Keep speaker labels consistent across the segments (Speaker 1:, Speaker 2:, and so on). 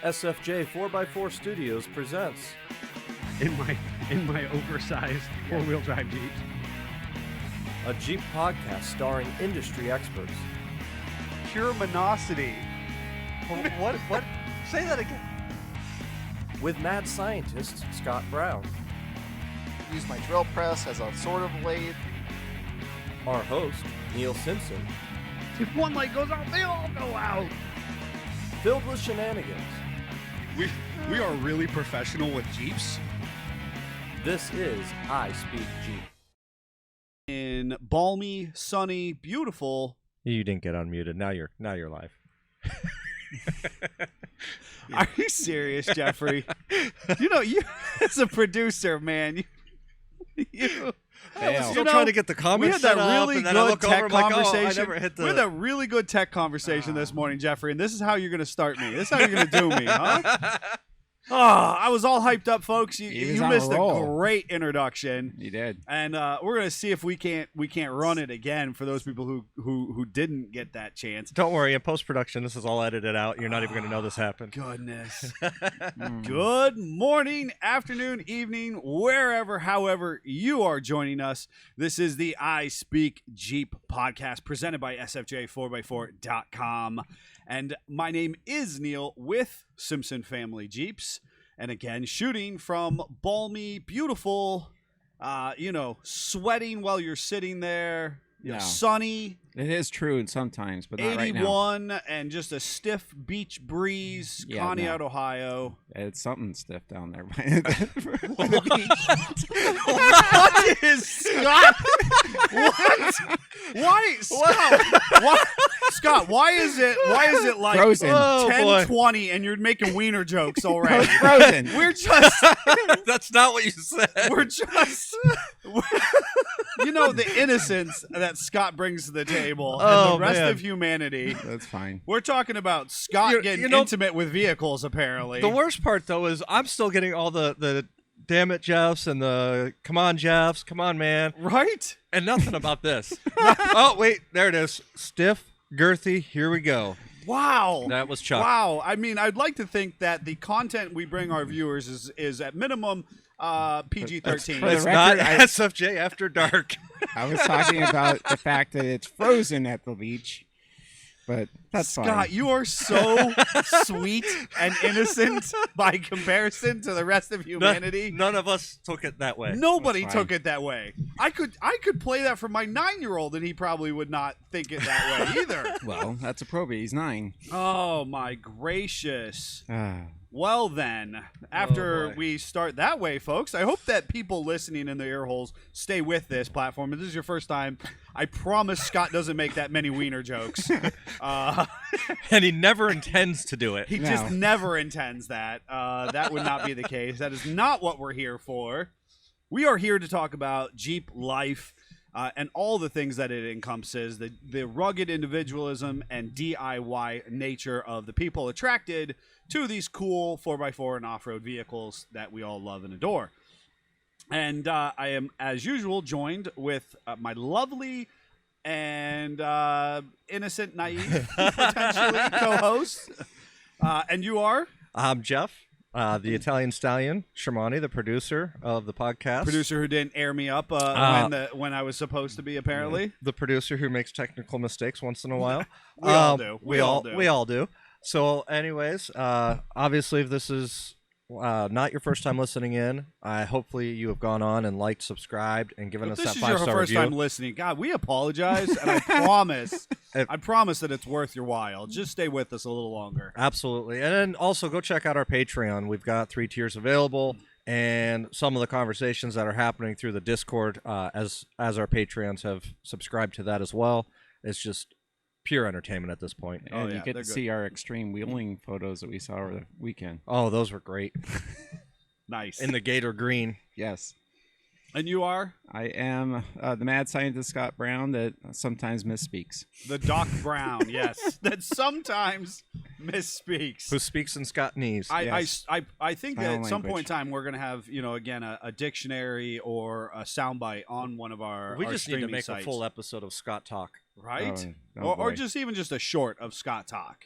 Speaker 1: SFJ 4x4 Studios presents
Speaker 2: in my oversized four-wheel drive Jeep.
Speaker 1: a Jeep podcast starring industry experts.
Speaker 3: Pure monosity.
Speaker 1: What? Say that again. With mad scientist Scott Brown,
Speaker 4: Use my drill press as a sort of lathe.
Speaker 1: our host Neil Simpson,
Speaker 2: If one light goes out, they all go out.
Speaker 1: filled with shenanigans.
Speaker 3: We are really professional with Jeeps.
Speaker 1: This is I Speak Jeep.
Speaker 3: In balmy, sunny, beautiful.
Speaker 1: You didn't get unmuted. Now you're live.
Speaker 3: Are you serious, Jeffrey? You as a producer, man.
Speaker 1: I was
Speaker 3: You
Speaker 1: still
Speaker 3: know,
Speaker 1: trying to get the
Speaker 3: we
Speaker 1: comments
Speaker 3: had that
Speaker 1: set up,
Speaker 3: really
Speaker 1: and then I
Speaker 3: good
Speaker 1: look over,
Speaker 3: tech
Speaker 1: I'm like,
Speaker 3: conversation.
Speaker 1: I never hit the...
Speaker 3: We had that really good tech conversation this morning, Jeffrey, and this is how you're going to start me. This is how you're going to do me, huh? Oh, I was all hyped up, folks. You missed a great introduction.
Speaker 5: You did.
Speaker 3: And we're gonna see if we can't run it again for those people who didn't get that chance.
Speaker 1: Don't worry, in post-production, this is all edited out. You're not even going to know this happened.
Speaker 3: Goodness. Good morning, afternoon, evening, wherever, however you are joining us. This is the I Speak Jeep podcast presented by SFJ4x4.com. And my name is Neil with Simpson Family Jeeps. And again, shooting from balmy, beautiful, sweating while you're sitting there, sunny.
Speaker 5: It is true sometimes, but not right now.
Speaker 3: 81 and just a stiff beach breeze,
Speaker 5: Yeah,
Speaker 3: Conneaut,
Speaker 5: no.
Speaker 3: Ohio.
Speaker 5: It's something stiff down there by the
Speaker 3: What is Scott? What? Why, Scott? Why, Scott? Why is it like
Speaker 5: Frozen.
Speaker 1: Oh,
Speaker 3: 10:20 and you're making wiener jokes already?
Speaker 5: Frozen.
Speaker 3: We're just,
Speaker 1: That's not what you said.
Speaker 3: the innocence that Scott brings to the table
Speaker 1: Oh,
Speaker 3: and the rest
Speaker 1: man.
Speaker 3: of humanity.
Speaker 5: That's fine.
Speaker 3: We're talking about Scott getting intimate with vehicles, apparently.
Speaker 1: The worst part, though, is I'm still getting all the damn it Jeffs and the come on Jeffs, come on man,
Speaker 3: Right?
Speaker 1: and nothing about this. Oh, wait, there it is. Stiff, girthy, here we go.
Speaker 3: Wow.
Speaker 1: That was Chuck.
Speaker 3: Wow. I mean, I'd like to think that the content we bring our viewers is at minimum PG-13.
Speaker 5: For the
Speaker 1: It's not
Speaker 5: record,
Speaker 1: SFJ After Dark.
Speaker 5: I was talking about the fact that it's frozen at the beach, but that's
Speaker 3: Scott,
Speaker 5: fine.
Speaker 3: you are so sweet and innocent by comparison to the rest of humanity.
Speaker 1: None of us took it that way.
Speaker 3: Nobody
Speaker 5: That's fine.
Speaker 3: took it that way. I could play that for my 9-year-old and he probably would not think it that way either.
Speaker 5: Well, that's appropriate. He's 9.
Speaker 3: Oh my gracious.
Speaker 5: Ah.
Speaker 3: Well then, after
Speaker 1: boy.
Speaker 3: we start that way, folks, I hope that people listening in the ear holes stay with this platform. If this is your first time, I promise Scott doesn't make that many wiener jokes.
Speaker 1: And he never intends to do it.
Speaker 3: He
Speaker 5: No.
Speaker 3: just never intends that. That would not be the case. That is not what we're here for. We are here to talk about Jeep life and all the things that it encompasses, the rugged individualism and DIY nature of the people attracted to these cool 4x4 and off-road vehicles that we all love and adore. And I am, as usual, joined with my lovely and innocent, naive, potentially co-host. And you are?
Speaker 1: I'm Jeff, the Italian Stallion, Shermani, the producer of the podcast.
Speaker 3: Producer who didn't air me up when I was supposed to be, apparently.
Speaker 1: The producer who makes technical mistakes once in a while.
Speaker 3: We all do. We all do.
Speaker 1: We all do. So, anyways, obviously, if this is not your first time listening in, hopefully you have gone on and liked, subscribed, and given
Speaker 3: If
Speaker 1: us
Speaker 3: this
Speaker 1: that
Speaker 3: is your
Speaker 1: 5-star
Speaker 3: first
Speaker 1: review.
Speaker 3: time listening, God, we apologize, and I promise that it's worth your while. Just stay with us a little longer.
Speaker 1: Absolutely. And then also go check out our Patreon. We've got 3 tiers available, and some of the conversations that are happening through the Discord as our Patreons have subscribed to that as well. It's just pure entertainment at this point.
Speaker 5: And
Speaker 3: yeah,
Speaker 5: you get
Speaker 3: they're
Speaker 5: to
Speaker 3: good.
Speaker 5: see our extreme wheeling photos that we saw over the weekend.
Speaker 1: Oh, those were great.
Speaker 3: Nice.
Speaker 1: In the Gator Green.
Speaker 5: Yes.
Speaker 3: And you are?
Speaker 5: I am the mad scientist Scott Brown that sometimes misspeaks.
Speaker 3: The Doc Brown, yes. That sometimes misspeaks.
Speaker 1: Who speaks in Scottnese.
Speaker 3: I think that
Speaker 5: Final
Speaker 3: at some point in
Speaker 5: language.
Speaker 3: time we're going to have, again, a dictionary or a soundbite on one of our
Speaker 1: We just need to
Speaker 3: streaming
Speaker 1: make
Speaker 3: sites.
Speaker 1: a full episode of Scott Talk.
Speaker 3: Right?
Speaker 5: Oh,
Speaker 3: or
Speaker 5: boy.
Speaker 3: just even just a short of Scott Talk,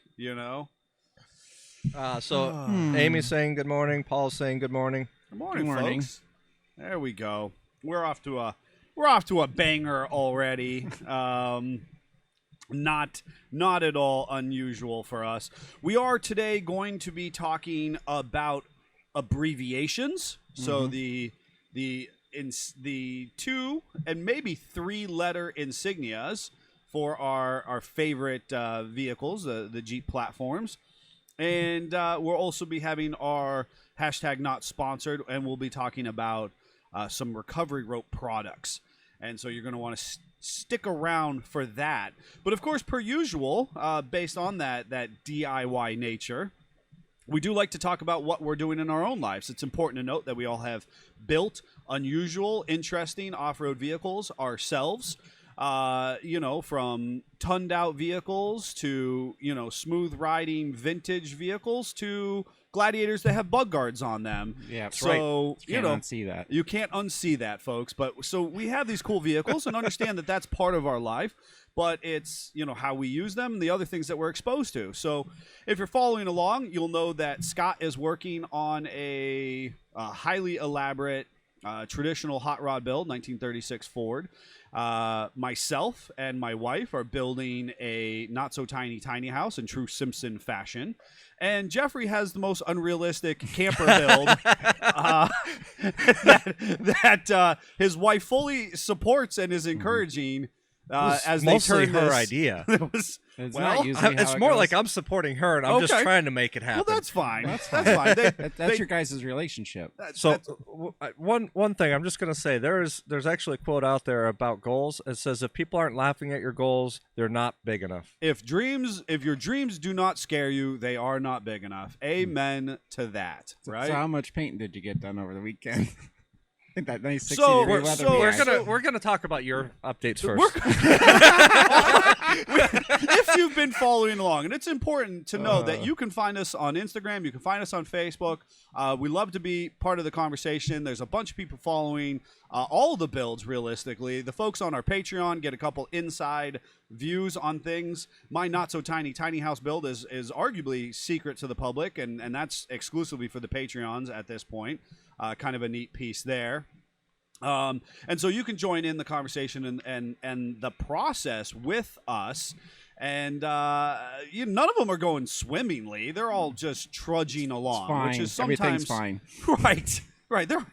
Speaker 1: So Amy's saying good morning. Paul's saying good morning.
Speaker 3: Good morning,
Speaker 5: Good morning.
Speaker 3: folks. There we go. We're off to a banger already. Not at all unusual for us. We are today going to be talking about abbreviations. So the 2 and maybe 3 letter insignias for our favorite vehicles, the Jeep platforms. And we'll also be having our hashtag not sponsored, and we'll be talking about some recovery rope products. And so you're going to want to stick around for that. But of course, per usual, based on that DIY nature, we do like to talk about what we're doing in our own lives. It's important to note that we all have built unusual, interesting off-road vehicles ourselves. From tunned out vehicles to, smooth riding vintage vehicles to Gladiators that have bug guards on them.
Speaker 5: Yeah, that's
Speaker 3: so,
Speaker 5: right. You can't unsee that.
Speaker 3: You can't unsee that, folks. But so we have these cool vehicles and understand that that's part of our life, but it's, how we use them and the other things that we're exposed to. So if you're following along, you'll know that Scott is working on a highly elaborate traditional hot rod build, 1936 Ford. Myself and my wife are building a not so tiny house in true Simpson fashion. And Jeffrey has the most unrealistic camper build that his wife fully supports and is encouraging as they
Speaker 1: mostly
Speaker 3: turn
Speaker 1: her
Speaker 3: this.
Speaker 1: idea.
Speaker 3: It was,
Speaker 5: It's
Speaker 3: well,
Speaker 5: not usually how
Speaker 1: It's
Speaker 5: it
Speaker 1: more
Speaker 5: goes.
Speaker 1: like I'm supporting her, and I'm just
Speaker 3: Okay.
Speaker 1: trying to make it happen.
Speaker 3: well, that's fine.
Speaker 5: That's
Speaker 3: That's fine.
Speaker 5: That's your guys' relationship.
Speaker 1: So one thing I'm just gonna say, there's actually a quote out there about goals. It says if people aren't laughing at your goals, they're not big enough.
Speaker 3: if your dreams do not scare you, they are not big enough. Amen to that. Right?
Speaker 5: So how much painting did you get done over the weekend? I think that nice 60
Speaker 3: So-
Speaker 5: degree
Speaker 3: we're-
Speaker 5: weather.
Speaker 3: so
Speaker 5: we
Speaker 1: We're
Speaker 5: had.
Speaker 1: gonna talk about your updates first.
Speaker 3: If you've been following along, and it's important to know that you can find us on Instagram, you can find us on Facebook. We love to be part of the conversation. There's a bunch of people following all the builds. Realistically, the folks on our Patreon get a couple inside views on things. My not so tiny house build is arguably secret to the public, and that's exclusively for the Patreons at this point. Kind of a neat piece there. And so you can join in the conversation and the process with us. And none of them are going swimmingly. They're all just trudging along,
Speaker 5: Fine.
Speaker 3: which is
Speaker 5: Everything's
Speaker 3: sometimes
Speaker 5: fine.
Speaker 3: right. They're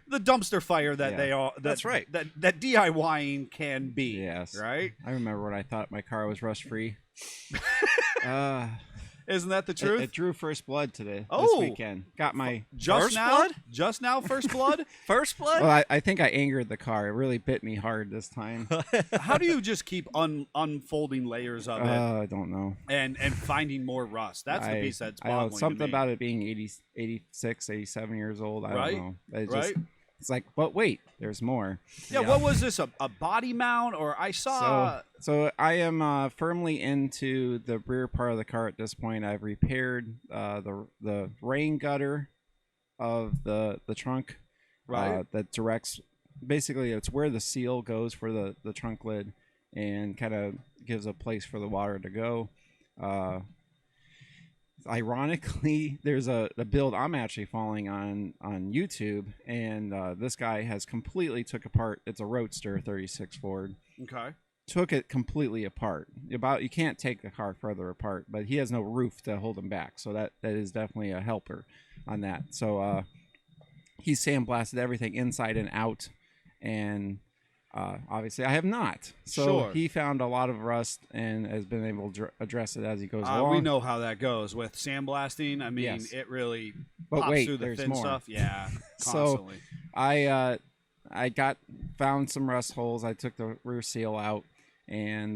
Speaker 3: the dumpster fire that
Speaker 5: Yeah.
Speaker 3: they are.
Speaker 1: That's right.
Speaker 3: That DIYing can be.
Speaker 5: Yes.
Speaker 3: Right.
Speaker 5: I remember when I thought my car was rust free.
Speaker 3: Isn't that the truth?
Speaker 5: It drew first blood today.
Speaker 3: Oh.
Speaker 5: This weekend. Got my.
Speaker 3: Just
Speaker 1: First
Speaker 3: now.
Speaker 1: blood?
Speaker 3: Just now. First blood.
Speaker 1: First blood.
Speaker 5: Well, I think I angered the car. It really bit me hard this time.
Speaker 3: How do you just keep unfolding layers of it?
Speaker 5: I don't know.
Speaker 3: And finding more rust. That's the piece that's
Speaker 5: I know
Speaker 3: boggling
Speaker 5: something
Speaker 3: to me.
Speaker 5: about it being 86, 87 years old. I
Speaker 3: Right,
Speaker 5: don't know. It
Speaker 3: right.
Speaker 5: It's like, but wait, there's more.
Speaker 3: Yeah, what was this? A body mount? Or I saw...
Speaker 5: So I am firmly into the rear part of the car at this point. I've repaired the rain gutter of the trunk.
Speaker 3: Right.
Speaker 5: That directs, basically it's where the seal goes for the trunk lid and kind of gives a place for the water to go. Ironically, there's a build I'm actually following on YouTube, and this guy has completely took apart. It's a Roadster 36 Ford.
Speaker 3: Okay.
Speaker 5: Took it completely apart. You can't take the car further apart, but he has no roof to hold him back, so that is definitely a helper on that. So he sandblasted everything inside and out, and obviously I have not. So
Speaker 3: Sure.
Speaker 5: he found a lot of rust and has been able to address it as he goes along.
Speaker 3: We know how that goes with sandblasting. I mean,
Speaker 5: Yes.
Speaker 3: it really
Speaker 5: But
Speaker 3: pops
Speaker 5: wait,
Speaker 3: through the
Speaker 5: there's
Speaker 3: thin
Speaker 5: more.
Speaker 3: stuff. Yeah,
Speaker 5: So-
Speaker 3: constantly.
Speaker 5: I found some rust holes. I took the rear seal out and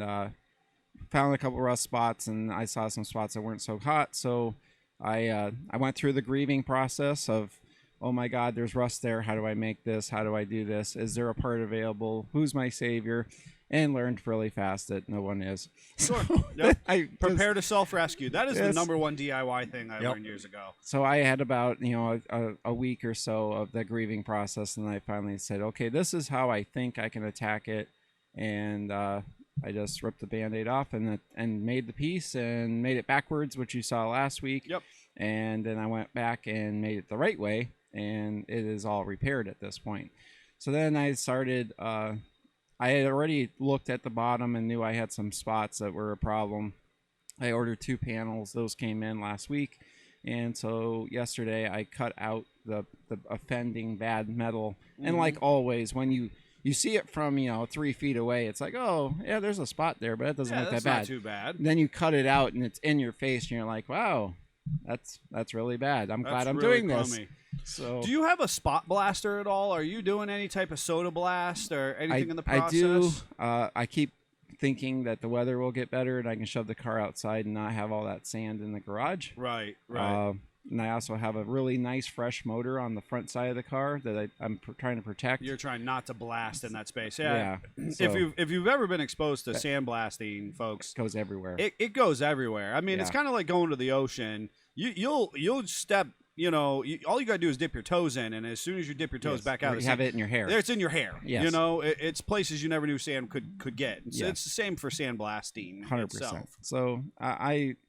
Speaker 5: found a couple rust spots, and I saw some spots that weren't so hot. So I went through the grieving process of, oh my God, there's rust there. How do I make this? How do I do this? Is there a part available? Who's my savior? And learned really fast that no one is.
Speaker 3: Sure. Yep.
Speaker 5: I
Speaker 3: Prepare to self-rescue. That is the
Speaker 5: Yes.
Speaker 3: number one DIY thing I
Speaker 1: Yep.
Speaker 3: learned years ago.
Speaker 5: So I had about a week or so of the grieving process, and I finally said, okay, this is how I think I can attack it, and I just ripped the Band-Aid off and made the piece and made it backwards, which you saw last week.
Speaker 3: Yep.
Speaker 5: And then I went back and made it the right way, and it is all repaired at this point. So then I started. I had already looked at the bottom and knew I had some spots that were a problem. I ordered 2 panels; those came in last week, and so yesterday I cut out the offending bad metal. And like always, when you see it from 3 feet away, it's like, oh yeah, there's a spot there, but it doesn't look
Speaker 3: that's
Speaker 5: that bad.
Speaker 3: not too bad.
Speaker 5: And then you cut it out and it's in your face, and you're like, wow, that's really bad. I'm glad I'm
Speaker 3: really
Speaker 5: doing this.
Speaker 3: crummy.
Speaker 5: So
Speaker 3: Do you have a spot blaster at all? Are you doing any type of soda blast or anything in the process?
Speaker 5: I do. I keep thinking that the weather will get better and I can shove the car outside and not have all that sand in the garage.
Speaker 3: Right.
Speaker 5: And I also have a really nice fresh motor on the front side of the car that I'm trying to protect.
Speaker 3: You're trying not to blast in that space. Yeah.
Speaker 5: So
Speaker 3: If you've ever been exposed to sandblasting, folks,
Speaker 5: it goes everywhere.
Speaker 3: it goes everywhere. I mean, it's
Speaker 5: Yeah.
Speaker 3: kind of like going to the ocean. You'll step. All you gotta do is dip your toes in, and as soon as you dip your toes
Speaker 5: Yes.
Speaker 3: back out,
Speaker 5: You
Speaker 3: of the
Speaker 5: have
Speaker 3: sand,
Speaker 5: it in your hair.
Speaker 3: it's in your hair.
Speaker 5: Yes.
Speaker 3: It's places you never knew sand could get. So
Speaker 5: Yes.
Speaker 3: it's the same for sandblasting
Speaker 5: 100%.
Speaker 3: itself.
Speaker 5: So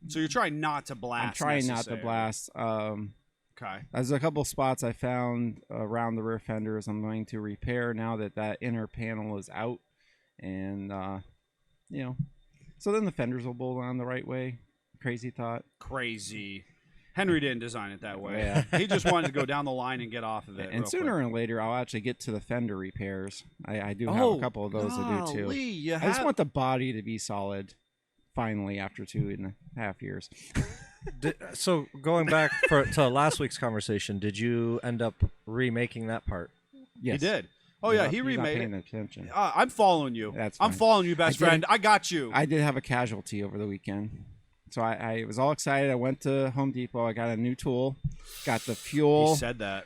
Speaker 3: So you're trying not to blast.
Speaker 5: I'm trying not to
Speaker 3: necessarily.
Speaker 5: blast.
Speaker 3: Okay.
Speaker 5: There's a couple spots I found around the rear fenders I'm going to repair now that inner panel is out. And, so then the fenders will bolt on the right way. Crazy thought.
Speaker 3: Crazy. Henry didn't design it that way.
Speaker 5: Yeah.
Speaker 3: He just wanted to go down the line and get off of it.
Speaker 5: And
Speaker 3: real
Speaker 5: sooner
Speaker 3: quick.
Speaker 5: or later, I'll actually get to the fender repairs. I do have a couple of those to do too.
Speaker 3: golly, you
Speaker 5: I just
Speaker 3: have-
Speaker 5: want the body to be solid finally after 2.5 years.
Speaker 1: So going back to last week's conversation, did you end up remaking that part?
Speaker 5: Yes.
Speaker 3: He did. Oh yeah, he
Speaker 5: You're not
Speaker 3: remade
Speaker 5: paying
Speaker 3: it.
Speaker 5: attention.
Speaker 3: I'm following you.
Speaker 5: That's
Speaker 3: I'm
Speaker 5: fine.
Speaker 3: following you, best
Speaker 5: I did-
Speaker 3: friend. I got you.
Speaker 5: I did have a casualty over the weekend. So I was all excited. I went to Home Depot. I got a new tool, got the fuel.
Speaker 3: He said that.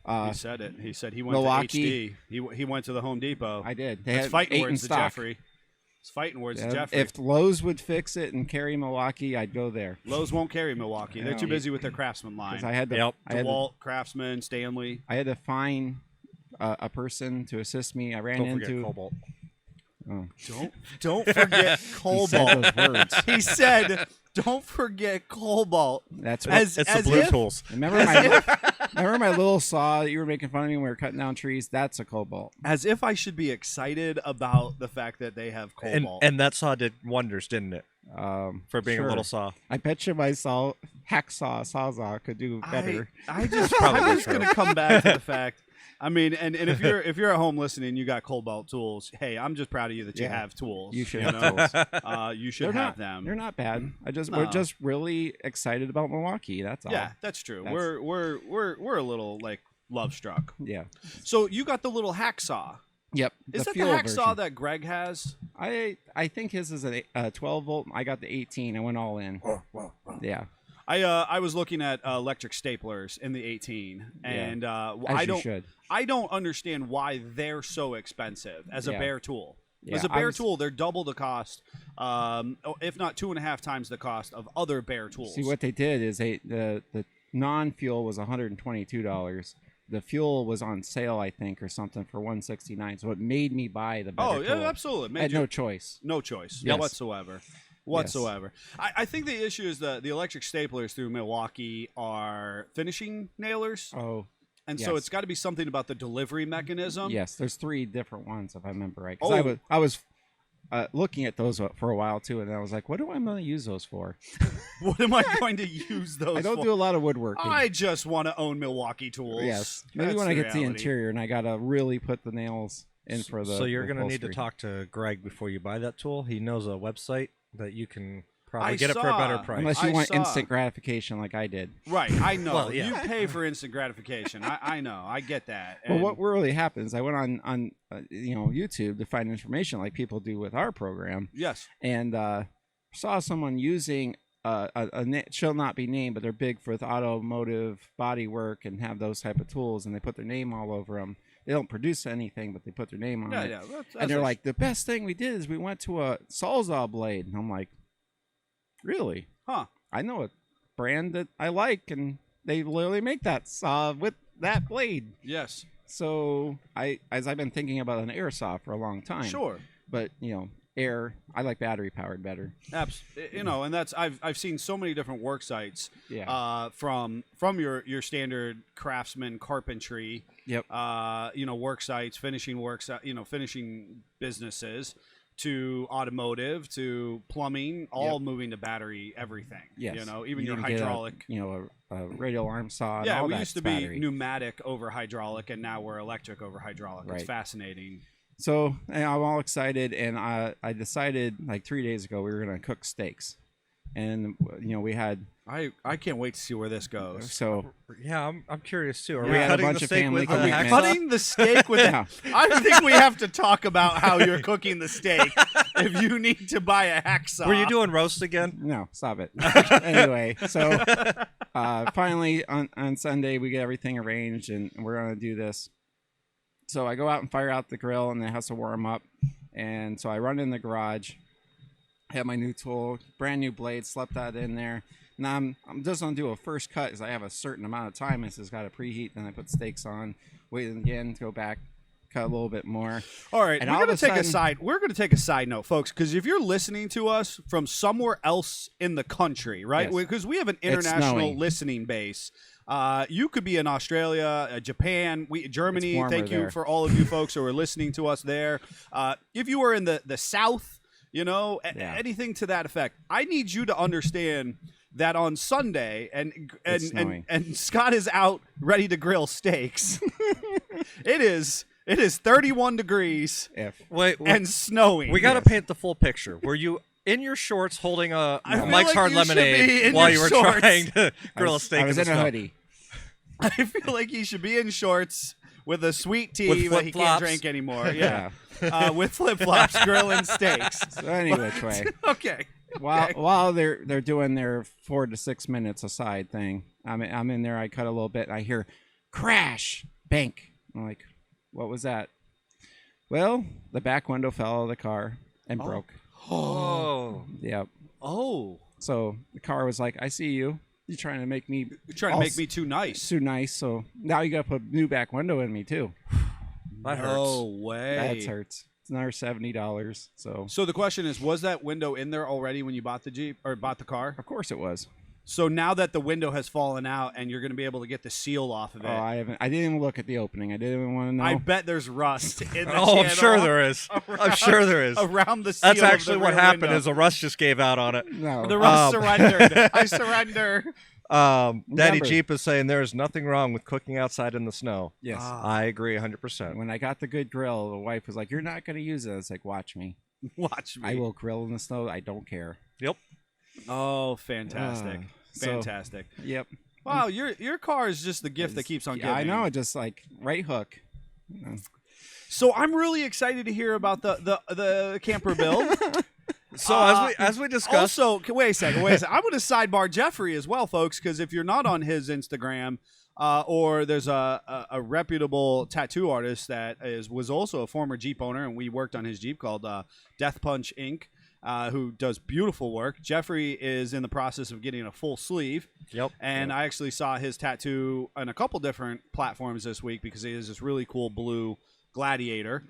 Speaker 3: He said it. He said he went
Speaker 5: Milwaukee.
Speaker 3: to HD. He went to the Home Depot.
Speaker 5: I did. They
Speaker 3: That's
Speaker 5: had
Speaker 3: fighting
Speaker 5: 8 in
Speaker 3: words to
Speaker 5: stock.
Speaker 3: Jeffrey. It's fighting words to
Speaker 5: Yeah,
Speaker 3: Jeffrey.
Speaker 5: if Lowe's would fix it and carry Milwaukee, I'd go there.
Speaker 3: Lowe's won't carry Milwaukee. They're
Speaker 5: No.
Speaker 3: too busy with their Craftsman
Speaker 5: 'Cause
Speaker 3: line.
Speaker 5: I had to.
Speaker 1: Yep.
Speaker 5: I had to,
Speaker 3: DeWalt, Craftsman, Stanley.
Speaker 5: I had to find a person to assist me. I ran
Speaker 1: Don't forget
Speaker 5: into.
Speaker 1: Cobalt.
Speaker 3: Don't forget
Speaker 5: He
Speaker 3: Cobalt.
Speaker 5: said those words.
Speaker 3: He said, "Don't forget Cobalt."
Speaker 5: That's what.
Speaker 3: As
Speaker 1: It's the Blue
Speaker 3: if-
Speaker 1: Tools.
Speaker 5: Remember my little saw that you were making fun of me when we were cutting down trees? That's a Cobalt.
Speaker 3: As if I should be excited about the fact that they have
Speaker 1: And
Speaker 3: Cobalt.
Speaker 1: and that saw did wonders, didn't it? For being
Speaker 5: Sure.
Speaker 1: a little saw.
Speaker 5: I bet you my hacksaw sawzall could do better.
Speaker 3: I just
Speaker 1: Probably
Speaker 3: I'm just
Speaker 1: true.
Speaker 3: gonna come back to the fact. I mean, and if you're at home listening, you got Cobalt tools. Hey, I'm just proud of you that you
Speaker 5: Yeah.
Speaker 3: have tools.
Speaker 5: You should
Speaker 3: know?
Speaker 5: have tools.
Speaker 3: You should
Speaker 5: They're
Speaker 3: have
Speaker 5: not.
Speaker 3: them.
Speaker 5: They're not bad.
Speaker 3: No.
Speaker 5: We're just really excited about Milwaukee. That's all.
Speaker 3: Yeah, that's true.
Speaker 5: That's-
Speaker 3: We're a little like love struck.
Speaker 5: Yeah.
Speaker 3: So you got the little hacksaw.
Speaker 5: Yep.
Speaker 3: Is that the
Speaker 5: fuel
Speaker 3: hacksaw
Speaker 5: version.
Speaker 3: that Greg has?
Speaker 5: I think his is a 12 volt. I got the 18. I went all in. Yeah.
Speaker 3: I was looking at electric staplers in the 18, and
Speaker 5: As
Speaker 3: I
Speaker 5: you
Speaker 3: don't
Speaker 5: should.
Speaker 3: I don't understand why they're so expensive as a
Speaker 5: Yeah.
Speaker 3: bare tool.
Speaker 5: Yeah,
Speaker 3: As a
Speaker 5: I
Speaker 3: bare
Speaker 5: was-
Speaker 3: tool, they're double the cost, if not 2.5 times the cost of other bare tools.
Speaker 5: See, what they did is the non-fuel was $122. The fuel was on sale, I think, or something for $169. So it made me buy the better
Speaker 3: Oh yeah,
Speaker 5: tool.
Speaker 3: absolutely.
Speaker 5: I
Speaker 3: Made
Speaker 5: had
Speaker 3: you-
Speaker 5: no choice.
Speaker 3: no choice
Speaker 5: Yes.
Speaker 3: whatsoever. I think the issue is the electric staplers through Milwaukee are finishing nailers,
Speaker 5: Oh,
Speaker 3: and so
Speaker 5: yes.
Speaker 3: it's got to be something about the delivery mechanism.
Speaker 5: yes. There's 3 different ones, if I remember right. 'Cause
Speaker 3: Oh.
Speaker 5: I was looking at those for a while too, and I was like, what do I going to use those for?
Speaker 3: What am I going to use those
Speaker 5: I don't
Speaker 3: for?
Speaker 5: do a lot of woodworking.
Speaker 3: I just want to own Milwaukee tools.
Speaker 5: Yes. Maybe
Speaker 3: That's
Speaker 5: when I
Speaker 3: the
Speaker 5: get to the
Speaker 3: reality.
Speaker 5: interior and I got to really put the nails in for the
Speaker 1: So you're
Speaker 5: the
Speaker 1: gonna need to
Speaker 5: upholstery.
Speaker 1: talk to Greg before you buy that tool. He knows a website that you can probably
Speaker 3: I
Speaker 1: get it for a better
Speaker 3: saw.
Speaker 1: price.
Speaker 5: Unless you
Speaker 3: I
Speaker 5: want
Speaker 3: saw.
Speaker 5: instant gratification like I did.
Speaker 3: Right, I know.
Speaker 1: Well, yeah.
Speaker 3: You pay for instant gratification. I know. I get that.
Speaker 5: Well,
Speaker 3: And-
Speaker 5: what really happens, I went on YouTube to find information like people do with our program,
Speaker 3: Yes.
Speaker 5: and saw someone using shall not be named, but they're big for the automotive body work and have those type of tools, and they put their name all over them. They don't produce anything, but they put their name on
Speaker 3: Yeah,
Speaker 5: it.
Speaker 3: yeah. That's
Speaker 5: And they're like, the best thing we did is we went to a Sawzall blade. And I'm like, really?
Speaker 3: huh?
Speaker 5: I know a brand that I like, and they literally make that saw with that blade.
Speaker 3: Yes.
Speaker 5: So as I've been thinking about an air saw for a long time.
Speaker 3: Sure.
Speaker 5: But air. I like battery powered better.
Speaker 3: You know, and that's I've seen so many different work sites.
Speaker 5: Yeah.
Speaker 3: From your standard craftsman carpentry.
Speaker 5: Yep.
Speaker 3: You know, work sites, finishing businesses, to automotive, to plumbing, all moving to battery everything.
Speaker 5: Yes.
Speaker 3: You know, even
Speaker 5: You
Speaker 3: your
Speaker 5: can get
Speaker 3: hydraulic.
Speaker 5: a radial arm saw. And
Speaker 3: Yeah,
Speaker 5: all
Speaker 3: we
Speaker 5: that's
Speaker 3: used to
Speaker 5: battery.
Speaker 3: be pneumatic over hydraulic, and now we're electric over hydraulic. It's
Speaker 5: Right.
Speaker 3: fascinating.
Speaker 5: So and I'm all excited, and I decided like 3 days ago we were gonna cook steaks, and we had
Speaker 3: I can't wait to see where this goes.
Speaker 5: so
Speaker 1: Yeah, I'm curious too. Are
Speaker 5: We
Speaker 1: we
Speaker 5: had a
Speaker 1: cutting
Speaker 5: bunch
Speaker 1: the
Speaker 5: of
Speaker 1: steak
Speaker 5: family
Speaker 1: with
Speaker 3: Are
Speaker 1: the
Speaker 3: we
Speaker 5: commitments.
Speaker 3: cutting the steak with
Speaker 5: Yeah.
Speaker 3: I think we have to talk about how you're cooking the steak if you need to buy a hacksaw.
Speaker 1: Were you doing roast again?
Speaker 5: no, stop it. Anyway, so finally on Sunday we get everything arranged, and we're gonna do this. So I go out and fire out the grill, and it has to warm up, and so I run in the garage, have my new tool, brand new blade, slept that in there. Now I'm just gonna do a first cut, because I have a certain amount of time. It's got to preheat. Then I put steaks on, wait again, go back, cut a little bit more.
Speaker 3: All right,
Speaker 5: And
Speaker 3: we're
Speaker 5: all
Speaker 3: going
Speaker 5: of
Speaker 3: to
Speaker 5: a
Speaker 3: take a
Speaker 5: sudden-
Speaker 3: side. We're going to take a side note, folks, because if you're listening to us from somewhere else in the country, right?
Speaker 5: Yes.
Speaker 3: Because we have an
Speaker 5: It's
Speaker 3: international
Speaker 5: snowing.
Speaker 3: listening base. You could be in Australia, Japan, Germany.
Speaker 5: It's warmer
Speaker 3: Thank you
Speaker 5: there.
Speaker 3: for all of you folks who are listening to us there. If you are in the South,
Speaker 5: Yeah.
Speaker 3: anything to that effect, I need you to understand that on Sunday,
Speaker 5: It's snowing.
Speaker 3: and Scott is out ready to grill steaks. It is 31 degrees
Speaker 5: If
Speaker 1: Wait,
Speaker 3: and snowing.
Speaker 1: we got to paint the full picture. Were you in your shorts holding a
Speaker 3: I feel
Speaker 1: Mike's
Speaker 3: like
Speaker 1: Hard
Speaker 3: you should be
Speaker 1: Lemonade
Speaker 3: in
Speaker 1: while
Speaker 3: your
Speaker 1: you were
Speaker 3: shorts.
Speaker 1: trying to grill a steak?
Speaker 5: I was
Speaker 1: in
Speaker 5: in
Speaker 1: the
Speaker 5: a
Speaker 1: snow?
Speaker 5: hoodie.
Speaker 3: I feel like he should be in shorts with a sweet tea
Speaker 1: With
Speaker 3: that he can't
Speaker 1: flip-flops.
Speaker 3: drink anymore. Yeah, with flip flops, grilling steaks.
Speaker 5: So any which way.
Speaker 3: Okay.
Speaker 5: While they're doing their 4 to 6 minutes aside thing, I'm in there. I cut a little bit, and I hear crash, bank. I'm like, what was that? Well, the back window fell out of the car and broke.
Speaker 1: Oh,
Speaker 5: Yep.
Speaker 3: Oh,
Speaker 5: So the car was like, I see you. You're trying to make me
Speaker 3: you're trying to make me too nice.
Speaker 5: too nice. So now you got to put a new back window in me too.
Speaker 1: that hurts.
Speaker 3: No way.
Speaker 5: That hurts. It's another $70. So
Speaker 3: So the question is, was that window in there already when you bought the Jeep or bought the car?
Speaker 5: of course it was.
Speaker 3: So now that the window has fallen out and you're going to be able to get the seal off of it,
Speaker 5: Oh, I didn't even look at the opening. I didn't even want to know.
Speaker 3: I bet there's rust in the
Speaker 1: Oh, I'm
Speaker 3: channel
Speaker 1: sure there is. I'm sure there is.
Speaker 3: around the seal.
Speaker 1: That's
Speaker 3: of the
Speaker 1: actually what
Speaker 3: rear
Speaker 1: happened.
Speaker 3: window.
Speaker 1: Is a rust just gave out on it.
Speaker 5: no.
Speaker 3: The rust
Speaker 1: Um,
Speaker 3: surrendered. I surrender.
Speaker 1: Daddy
Speaker 5: Remember-
Speaker 1: Jeep is saying there is nothing wrong with cooking outside in the snow.
Speaker 5: Yes.
Speaker 3: Ah.
Speaker 1: I agree 100%.
Speaker 5: When I got the good grill, the wife was like, "You're not going to use it." I was like, "Watch me.
Speaker 3: Watch me.
Speaker 5: I will grill in the snow. I don't care."
Speaker 1: Yep.
Speaker 3: Oh, fantastic.
Speaker 5: So-
Speaker 3: Fantastic.
Speaker 5: Yep.
Speaker 3: Wow, your car is just the gift that keeps on giving.
Speaker 5: I know. Just like right hook.
Speaker 3: So I'm really excited to hear about the camper build.
Speaker 1: So as we discussed,
Speaker 3: Also, wait a second. I'm going to sidebar Jeffrey as well, folks, because if you're not on his Instagram, or there's a reputable tattoo artist that was also a former Jeep owner, and we worked on his Jeep called Death Punch Inc., who does beautiful work. Jeffrey is in the process of getting a full sleeve.
Speaker 1: Yep.
Speaker 3: And I actually saw his tattoo on a couple different platforms this week because he has this really cool blue Gladiator.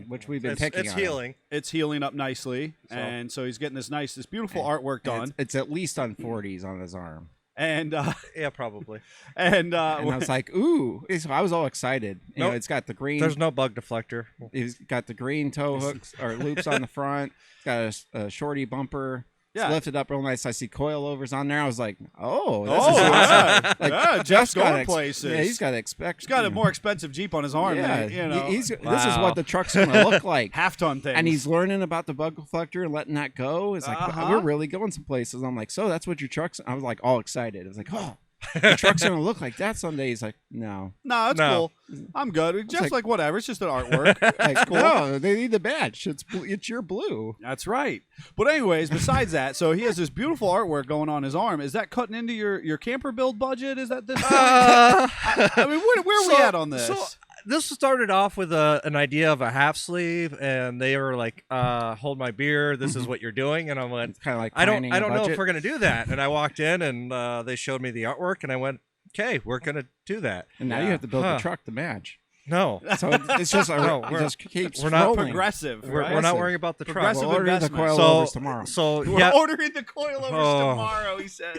Speaker 5: Which we've been
Speaker 1: it's,
Speaker 5: picking
Speaker 1: it's
Speaker 5: on.
Speaker 1: healing.
Speaker 3: It's healing up nicely, and so he's getting this beautiful artwork
Speaker 5: And
Speaker 3: done.
Speaker 5: It's at least on 40s on his arm.
Speaker 3: And
Speaker 1: Yeah, probably.
Speaker 3: and
Speaker 5: And I was like, "Ooh!" So I was all excited. You know,
Speaker 1: Nope.
Speaker 5: it's got the green.
Speaker 1: There's no bug deflector.
Speaker 5: It's got the green tow hooks or loops on the front. It's got a shorty bumper.
Speaker 3: Yeah.
Speaker 5: It's lifted up real nice. I see coilovers on there. I was like, "Oh, this
Speaker 3: oh
Speaker 5: is awesome!"
Speaker 3: yeah,
Speaker 5: Like,
Speaker 3: yeah, Jeff's
Speaker 5: got
Speaker 3: going places.
Speaker 5: Yeah, he's got to expect.
Speaker 3: He's got a more expensive Jeep on his arm.
Speaker 5: Yeah,
Speaker 3: than, you know,
Speaker 5: this is
Speaker 1: Wow.
Speaker 5: what the truck's gonna look like.
Speaker 3: half-ton things.
Speaker 5: And he's learning about the bug deflector and letting that go. It's like
Speaker 3: Uh-huh.
Speaker 5: we're really going some places. I'm like, so that's what your truck's. I was like all excited. I was like, oh, the truck's gonna look like that someday. He's like, no,
Speaker 3: no, that's
Speaker 1: No.
Speaker 3: cool. I'm good. Jeff's
Speaker 5: like-
Speaker 3: like whatever. It's just an artwork.
Speaker 5: like, no, they need the badge. It's your blue.
Speaker 3: That's right. But anyways, besides that, so he has this beautiful artwork going on his arm. Is that cutting into your camper build budget? Is that this? I mean, where are we at on this?
Speaker 1: So this started off with an idea of a half sleeve, and they were like, "Hold my beer. This is what you're doing." And I went,
Speaker 5: It's kind of like
Speaker 1: "I don't
Speaker 5: planning a
Speaker 1: know if
Speaker 5: budget.
Speaker 1: we're gonna do that." And I walked in, and they showed me the artwork, and I went, "Okay, we're gonna do that."
Speaker 5: And now you
Speaker 3: Yeah.
Speaker 5: have to build
Speaker 1: Huh.
Speaker 5: the truck to match.
Speaker 1: No,
Speaker 5: So it's just
Speaker 1: No,
Speaker 5: it
Speaker 1: we're-
Speaker 5: just keeps
Speaker 1: we're not
Speaker 5: rolling.
Speaker 3: Progressive.
Speaker 1: we're
Speaker 3: right?
Speaker 1: not worrying about the truck.
Speaker 3: Progressive
Speaker 5: We'll order the
Speaker 3: investments.
Speaker 5: coilovers tomorrow.
Speaker 1: So
Speaker 3: We're
Speaker 1: yeah,
Speaker 3: ordering the coilovers
Speaker 1: Oh.
Speaker 3: tomorrow, he says.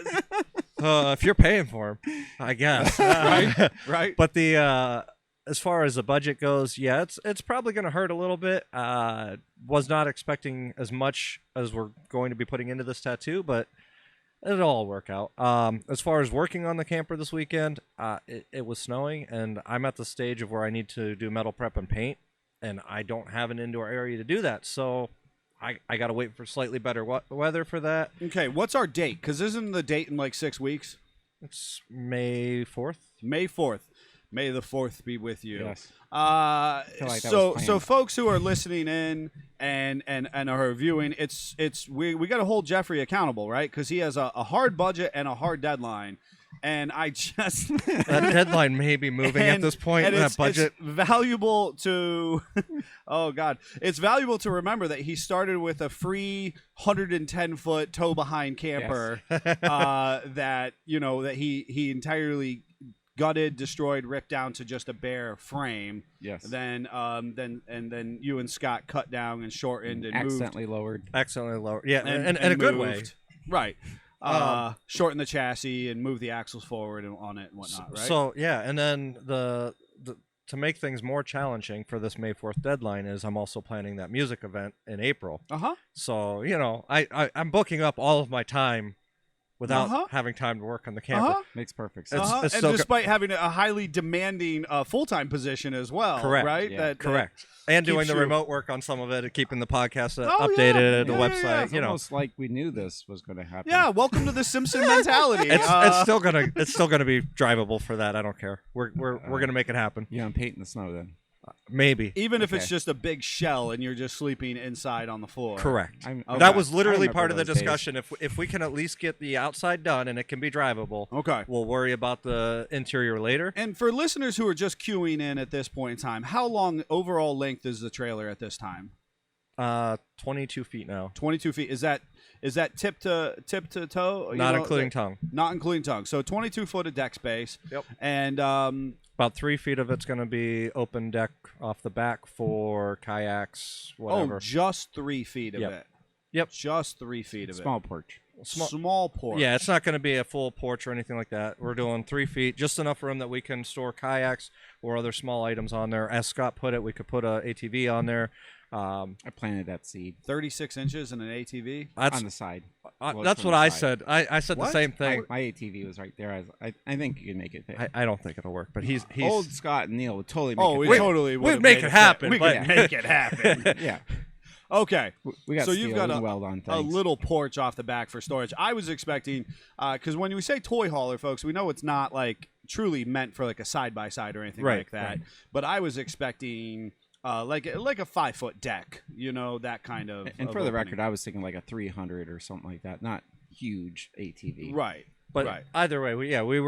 Speaker 1: if you're paying for them, I guess.
Speaker 3: Right? Right?
Speaker 1: But the as far as the budget goes, yeah, it's probably going to hurt a little bit. Was not expecting as much as we're going to be putting into this tattoo, but it'll all work out. As far as working on the camper this weekend, it was snowing, and I'm at the stage of where I need to do metal prep and paint, and I don't have an indoor area to do that, so I got to wait for slightly better weather for that.
Speaker 3: Okay, what's our date? Because isn't the date in like 6 weeks?
Speaker 1: It's May 4th.
Speaker 3: May 4th. May the 4th be with you.
Speaker 5: Yes.
Speaker 3: Feel
Speaker 5: like that
Speaker 3: so
Speaker 5: was
Speaker 3: so
Speaker 5: planned.
Speaker 3: folks who are listening in and are viewing, we got to hold Jeffrey accountable, right? Because he has a hard budget and a hard deadline, and I just
Speaker 1: That deadline may be moving at this point.
Speaker 3: and
Speaker 1: That
Speaker 3: it's
Speaker 1: budget.
Speaker 3: valuable to oh god, it's valuable to remember that he started with a free 110-foot tow behind camper that that he entirely gutted, destroyed, ripped down to just a bare frame.
Speaker 5: Yes.
Speaker 3: Then you and Scott cut down and shortened and
Speaker 5: Accidentally lowered.
Speaker 1: Accidentally lower. Yeah,
Speaker 3: moved
Speaker 1: and a good way.
Speaker 3: moved. Right. Shorten the chassis and move the axles forward and on it and whatnot. Right.
Speaker 1: So yeah, and then the to make things more challenging for this May 4th deadline is I'm also planning that music event in April. So I'm booking up all of my time without having time to work on the camper.
Speaker 5: Makes perfect sense.
Speaker 1: It's
Speaker 3: and
Speaker 1: still
Speaker 3: despite having a highly demanding full-time position as well.
Speaker 1: Correct.
Speaker 3: Right.
Speaker 5: Yeah.
Speaker 3: That
Speaker 1: Correct. And doing
Speaker 3: keeps
Speaker 1: the
Speaker 3: you-
Speaker 1: remote work on some of it, and keeping the podcast
Speaker 3: Oh, yeah.
Speaker 1: updated, the
Speaker 3: Yeah, yeah,
Speaker 1: website.
Speaker 3: yeah.
Speaker 5: It's almost like we knew this was going to happen.
Speaker 3: Yeah. Welcome to the Simpson mentality.
Speaker 1: It's still gonna be drivable for that. I don't care. We're gonna make it happen.
Speaker 5: Yeah, I'm painting the snow then.
Speaker 1: Maybe.
Speaker 3: even if it's
Speaker 5: Okay.
Speaker 3: just a big shell and you're just sleeping inside on the floor.
Speaker 1: Correct.
Speaker 3: Okay.
Speaker 1: That was
Speaker 5: I
Speaker 1: literally
Speaker 5: remember
Speaker 1: part of the
Speaker 5: those days.
Speaker 1: discussion. If we can at least get the outside done and it can be drivable,
Speaker 3: Okay.
Speaker 1: we'll worry about the interior later.
Speaker 3: And for listeners who are just queuing in at this point in time, how long overall length is the trailer at this time?
Speaker 1: 22 feet now,
Speaker 3: 22 feet. Is that tip to toe? You
Speaker 1: not
Speaker 3: know,
Speaker 1: including tongue.
Speaker 3: Not including tongue. So 22 foot of deck space.
Speaker 1: Yep.
Speaker 3: And
Speaker 1: About 3 feet of it's going to be open deck off the back for kayaks, whatever.
Speaker 3: just 3 feet of
Speaker 1: Yep.
Speaker 3: it.
Speaker 1: Yep.
Speaker 3: Just 3 feet of
Speaker 5: Small porch.
Speaker 3: it. Small porch.
Speaker 1: Yeah, it's not going to be a full porch or anything like that. We're doing 3 feet, just enough room that we can store kayaks or other small items on there. As Scott put it, we could put a ATV on there.
Speaker 5: I planted that seed
Speaker 3: 36 inches in an ATV.
Speaker 1: That's
Speaker 5: on the side.
Speaker 1: that's
Speaker 5: from
Speaker 1: what
Speaker 5: the
Speaker 1: I
Speaker 5: side.
Speaker 1: said. I said
Speaker 3: What?
Speaker 1: the same thing.
Speaker 5: My ATV was right there. I think you can make it fit.
Speaker 1: I don't think it'll work, but he's
Speaker 5: Old Scott and Neil would totally make
Speaker 3: Oh,
Speaker 5: it
Speaker 3: we
Speaker 5: fit.
Speaker 3: totally would
Speaker 1: we'd make it happen,
Speaker 3: We
Speaker 1: but-
Speaker 3: could make it happen.
Speaker 5: Yeah.
Speaker 3: Okay.
Speaker 5: We got
Speaker 3: So
Speaker 5: steel
Speaker 3: you've got
Speaker 5: and weld on
Speaker 3: a
Speaker 5: things.
Speaker 3: little porch off the back for storage. I was expecting, because when we say toy hauler, folks, we know it's not like truly meant for like a side by side or anything
Speaker 1: Right,
Speaker 3: like that.
Speaker 1: right.
Speaker 3: But I was expecting like a 5 foot deck, that kind of.
Speaker 5: And
Speaker 3: of
Speaker 5: for the
Speaker 3: opening.
Speaker 5: record, I was thinking like a 300 or something like that, not huge ATV.
Speaker 3: Right.
Speaker 1: But
Speaker 3: right.
Speaker 1: either way, we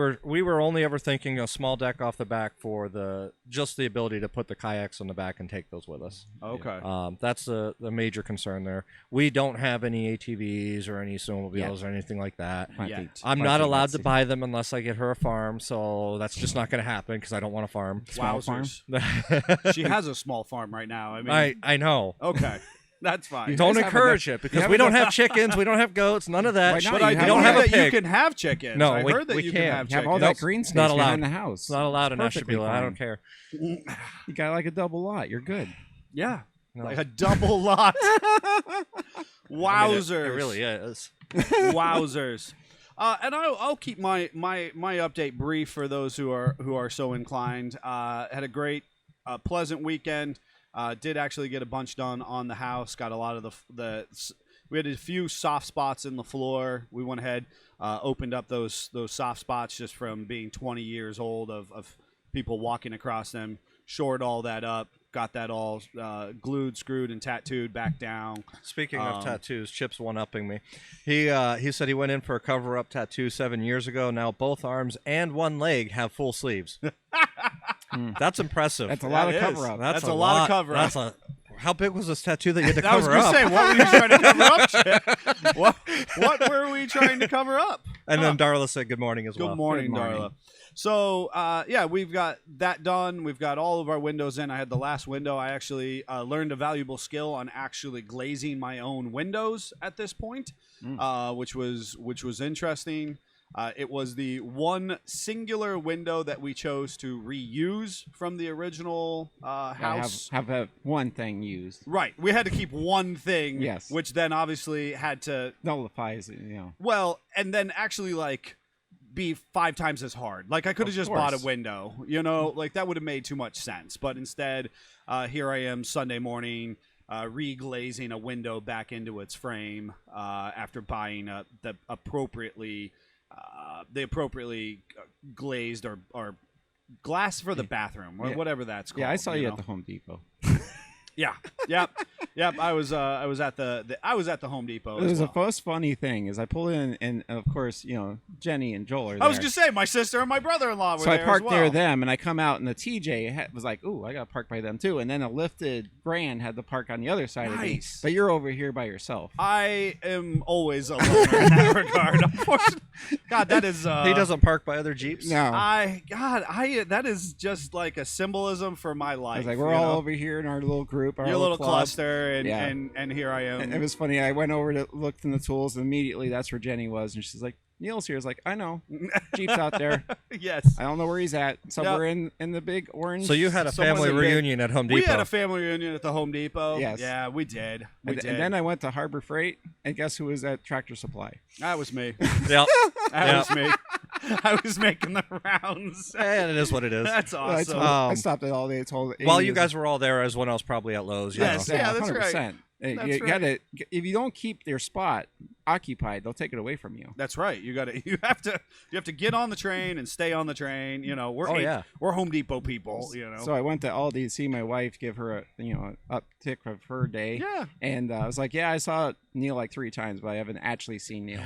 Speaker 1: were only ever thinking a small deck off the back for just the ability to put the kayaks on the back and take those with us.
Speaker 3: Okay.
Speaker 1: That's the major concern there. We don't have any ATVs or any snowmobiles or anything like that.
Speaker 5: Planting-
Speaker 1: I'm not
Speaker 5: planting
Speaker 1: allowed
Speaker 5: that
Speaker 1: to
Speaker 5: seed.
Speaker 1: buy them unless I get her a farm, so that's just not going to happen because I don't want to farm.
Speaker 5: Small farm?
Speaker 3: Wowzers. She has a small farm right now. I mean,
Speaker 1: I know.
Speaker 3: okay. That's fine.
Speaker 5: You
Speaker 1: Don't
Speaker 5: guys have
Speaker 1: encourage
Speaker 5: enough-
Speaker 1: it because
Speaker 5: have
Speaker 1: we don't
Speaker 5: enough-
Speaker 1: have chickens, we don't have goats, none of that.
Speaker 5: Right now
Speaker 3: But
Speaker 5: you
Speaker 3: I
Speaker 5: have
Speaker 3: do
Speaker 1: don't
Speaker 5: all
Speaker 3: hear
Speaker 1: have a
Speaker 3: that you
Speaker 1: pig.
Speaker 3: can have chickens.
Speaker 1: No,
Speaker 3: I
Speaker 1: we-
Speaker 3: heard that
Speaker 1: we
Speaker 3: you
Speaker 1: can't.
Speaker 3: can have
Speaker 5: You have
Speaker 3: chickens.
Speaker 5: all
Speaker 1: Nope,
Speaker 5: that green
Speaker 1: it's
Speaker 5: space
Speaker 1: not allowed.
Speaker 5: behind the house.
Speaker 1: It's not allowed in
Speaker 5: Perfectly
Speaker 1: Ashtabula. I
Speaker 5: fine.
Speaker 1: don't care.
Speaker 5: You got like a double lot. You're good.
Speaker 3: Yeah.
Speaker 1: No.
Speaker 3: Like a double lot.
Speaker 1: I mean,
Speaker 3: Wowzers.
Speaker 1: it really is.
Speaker 3: Wowzers. And I'll keep my update brief for those who are so inclined. Had a great, pleasant weekend. Did actually get a bunch done on the house. Got a lot of we had a few soft spots in the floor. We went ahead, opened up those soft spots just from being 20 years old of people walking across them. Shored all that up. Got that all glued, screwed, and tattooed back down.
Speaker 1: Speaking of tattoos, Chip's one-upping me. He said he went in for a cover-up tattoo 7 years ago. Now both arms and one leg have full sleeves. That's impressive.
Speaker 5: That's a lot
Speaker 3: That
Speaker 5: of
Speaker 3: is.
Speaker 5: cover up.
Speaker 3: That's a lot of cover-up.
Speaker 1: How big was this tattoo that you had to
Speaker 3: I was
Speaker 1: cover
Speaker 3: going to
Speaker 1: up?
Speaker 3: say, what were you trying to cover up, Chip? What were we trying to cover up?
Speaker 1: And then Darla said good morning as well.
Speaker 3: Good morning,
Speaker 5: Good morning.
Speaker 3: Darla. So, yeah, we've got that done. We've got all of our windows in. I had the last window. I actually learned a valuable skill on actually glazing my own windows at this point, which was interesting. It was the one singular window that we chose to reuse from the original house.
Speaker 5: Have one thing used.
Speaker 3: Right. We had to keep one thing,
Speaker 5: Yes.
Speaker 3: which then obviously had to,
Speaker 5: Nullifies it, you know.
Speaker 3: well, and then actually, like, be 5 times as hard. Like, I could have just bought a
Speaker 5: course.
Speaker 3: window, you know, like that would have made too much sense. But instead, here I am Sunday morning, reglazing a window back into its frame after buying the appropriately glazed or glass for the bathroom or
Speaker 5: Yeah.
Speaker 3: whatever that's called.
Speaker 5: Yeah, I saw you
Speaker 3: know?
Speaker 5: at the Home Depot.
Speaker 3: Yeah, yep. I was at the Home Depot.
Speaker 5: It
Speaker 3: as
Speaker 5: was
Speaker 3: well.
Speaker 5: the most funny thing is I pulled in, and of course, you know, Jenny and Joel are there.
Speaker 3: I was gonna say my sister and my brother-in-law were
Speaker 5: So I
Speaker 3: there
Speaker 5: parked
Speaker 3: as well.
Speaker 5: near them, and I come out, and the TJ was like, "Ooh, I got to park by them too." And then a lifted Grand had to park on the other side of me.
Speaker 3: Nice.
Speaker 5: But you're over here by yourself.
Speaker 3: I am always a loner in that regard. Unfortunately, God, that is.
Speaker 1: He doesn't park by other Jeeps.
Speaker 5: No,
Speaker 3: That is just like a symbolism for my life.
Speaker 5: I was like, we're
Speaker 3: you
Speaker 5: all
Speaker 3: know?
Speaker 5: over here in our little group, our
Speaker 3: your little
Speaker 5: club.
Speaker 3: cluster, and,
Speaker 5: Yeah.
Speaker 3: and here I am.
Speaker 5: And it was funny. I went over to look in the tools, and immediately that's where Jenny was, and she's like, "Neil's here." I was like, "I know, Jeep's out there.
Speaker 3: Yes.
Speaker 5: I don't know where he's at. Somewhere in the big orange."
Speaker 1: So you had a
Speaker 5: someone's
Speaker 1: family
Speaker 5: in big-
Speaker 1: reunion at Home Depot.
Speaker 3: We had a family reunion at the Home Depot.
Speaker 5: Yes.
Speaker 3: Yeah, we did. We
Speaker 5: And,
Speaker 3: did.
Speaker 5: and then I went to Harbor Freight, and guess who was at Tractor Supply?
Speaker 3: that was me.
Speaker 1: Yep.
Speaker 3: That was me. I was making the rounds.
Speaker 1: And it is what it is.
Speaker 3: That's
Speaker 5: I,
Speaker 3: awesome.
Speaker 5: I stopped it all day. I told
Speaker 1: While
Speaker 5: Amy
Speaker 1: you
Speaker 5: was-
Speaker 1: guys were all there, as when I was probably at Lowe's. you
Speaker 3: Yes.
Speaker 1: know.
Speaker 3: Yeah, that's right.
Speaker 5: 100%.
Speaker 3: That's
Speaker 5: You
Speaker 3: right.
Speaker 5: gotta, if you don't keep their spot occupied, they'll take it away from you.
Speaker 3: That's right. You have to get on the train and stay on the train. You know, we're
Speaker 1: Oh, yeah.
Speaker 3: we're Home Depot people. You know.
Speaker 5: So I went to Aldi to see my wife, give her an uptick of her day.
Speaker 3: yeah.
Speaker 5: And I was like, yeah, I saw Neil like 3 times, but I haven't actually seen Neil.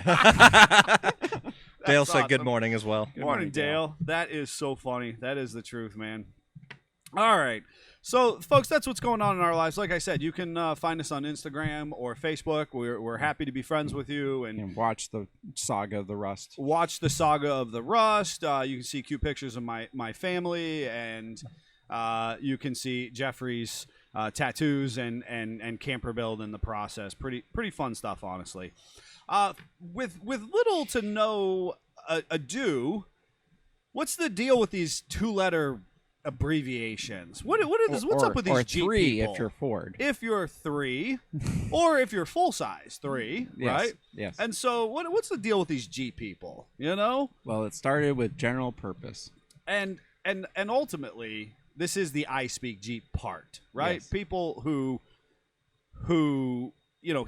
Speaker 1: Dale said good
Speaker 3: awesome.
Speaker 1: morning as well.
Speaker 5: Good
Speaker 3: Morning, Dale. That is so funny. That is the truth, man. All right. So, folks, that's what's going on in our lives. Like I said, you can find us on Instagram or Facebook. We're happy to be friends with you and
Speaker 5: And watch the saga of the Rust.
Speaker 3: watch the saga of the Rust. You can see cute pictures of my family, and you can see Jeffrey's tattoos and camper build in the process. Pretty fun stuff, honestly. With little to no ado, what's the deal with these 2-letter abbreviations? What's up with these
Speaker 5: or
Speaker 3: Jeep
Speaker 5: 3
Speaker 3: people?
Speaker 5: if you're Ford.
Speaker 3: If you're 3, or if you're full size 3,
Speaker 5: Yes,
Speaker 3: right?
Speaker 5: Yes.
Speaker 3: And so, what's the deal with these Jeep people? You know,
Speaker 5: Well, it started with general purpose.
Speaker 3: and ultimately, this is the I Speak Jeep part, right?
Speaker 5: Yes.
Speaker 3: People who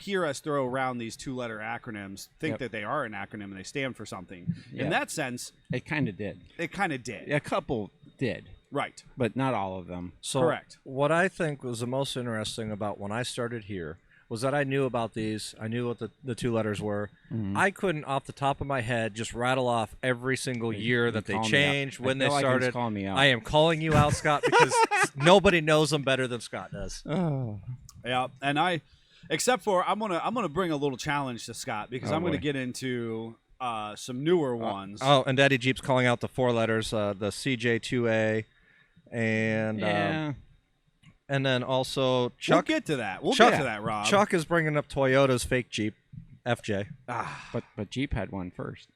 Speaker 3: hear us throw around these 2-letter acronyms think
Speaker 5: Yep.
Speaker 3: that they are an acronym and they stand for something.
Speaker 5: Yeah.
Speaker 3: In that sense,
Speaker 5: It kind of did.
Speaker 3: it kind of did.
Speaker 5: A couple did,
Speaker 3: Right.
Speaker 5: but not all of them.
Speaker 1: So
Speaker 3: Correct.
Speaker 1: What I think was the most interesting about when I started here was that I knew about these. I knew what the 2 letters were.
Speaker 5: Mm-hmm.
Speaker 1: I couldn't, off the top of my head, just rattle off every single year that they
Speaker 5: Call me out.
Speaker 1: changed,
Speaker 5: I
Speaker 1: when they
Speaker 5: feel like he's
Speaker 1: started.
Speaker 5: calling me out.
Speaker 1: I am calling you out, Scott, because nobody knows them better than Scott does.
Speaker 5: Oh.
Speaker 3: Yeah, and except for I'm gonna bring a little challenge to Scott because
Speaker 5: Oh,
Speaker 3: I'm gonna
Speaker 5: boy.
Speaker 3: get into some newer ones.
Speaker 1: Oh, and Daddy Jeep's calling out the 4 letters, the CJ2A, and
Speaker 5: Yeah.
Speaker 1: and then also
Speaker 3: we'll
Speaker 1: Chuck.
Speaker 3: get to that. We'll
Speaker 1: Chuck-
Speaker 3: get to that, Rob.
Speaker 1: Chuck is bringing up Toyota's fake Jeep, FJ.
Speaker 5: But Jeep had one first.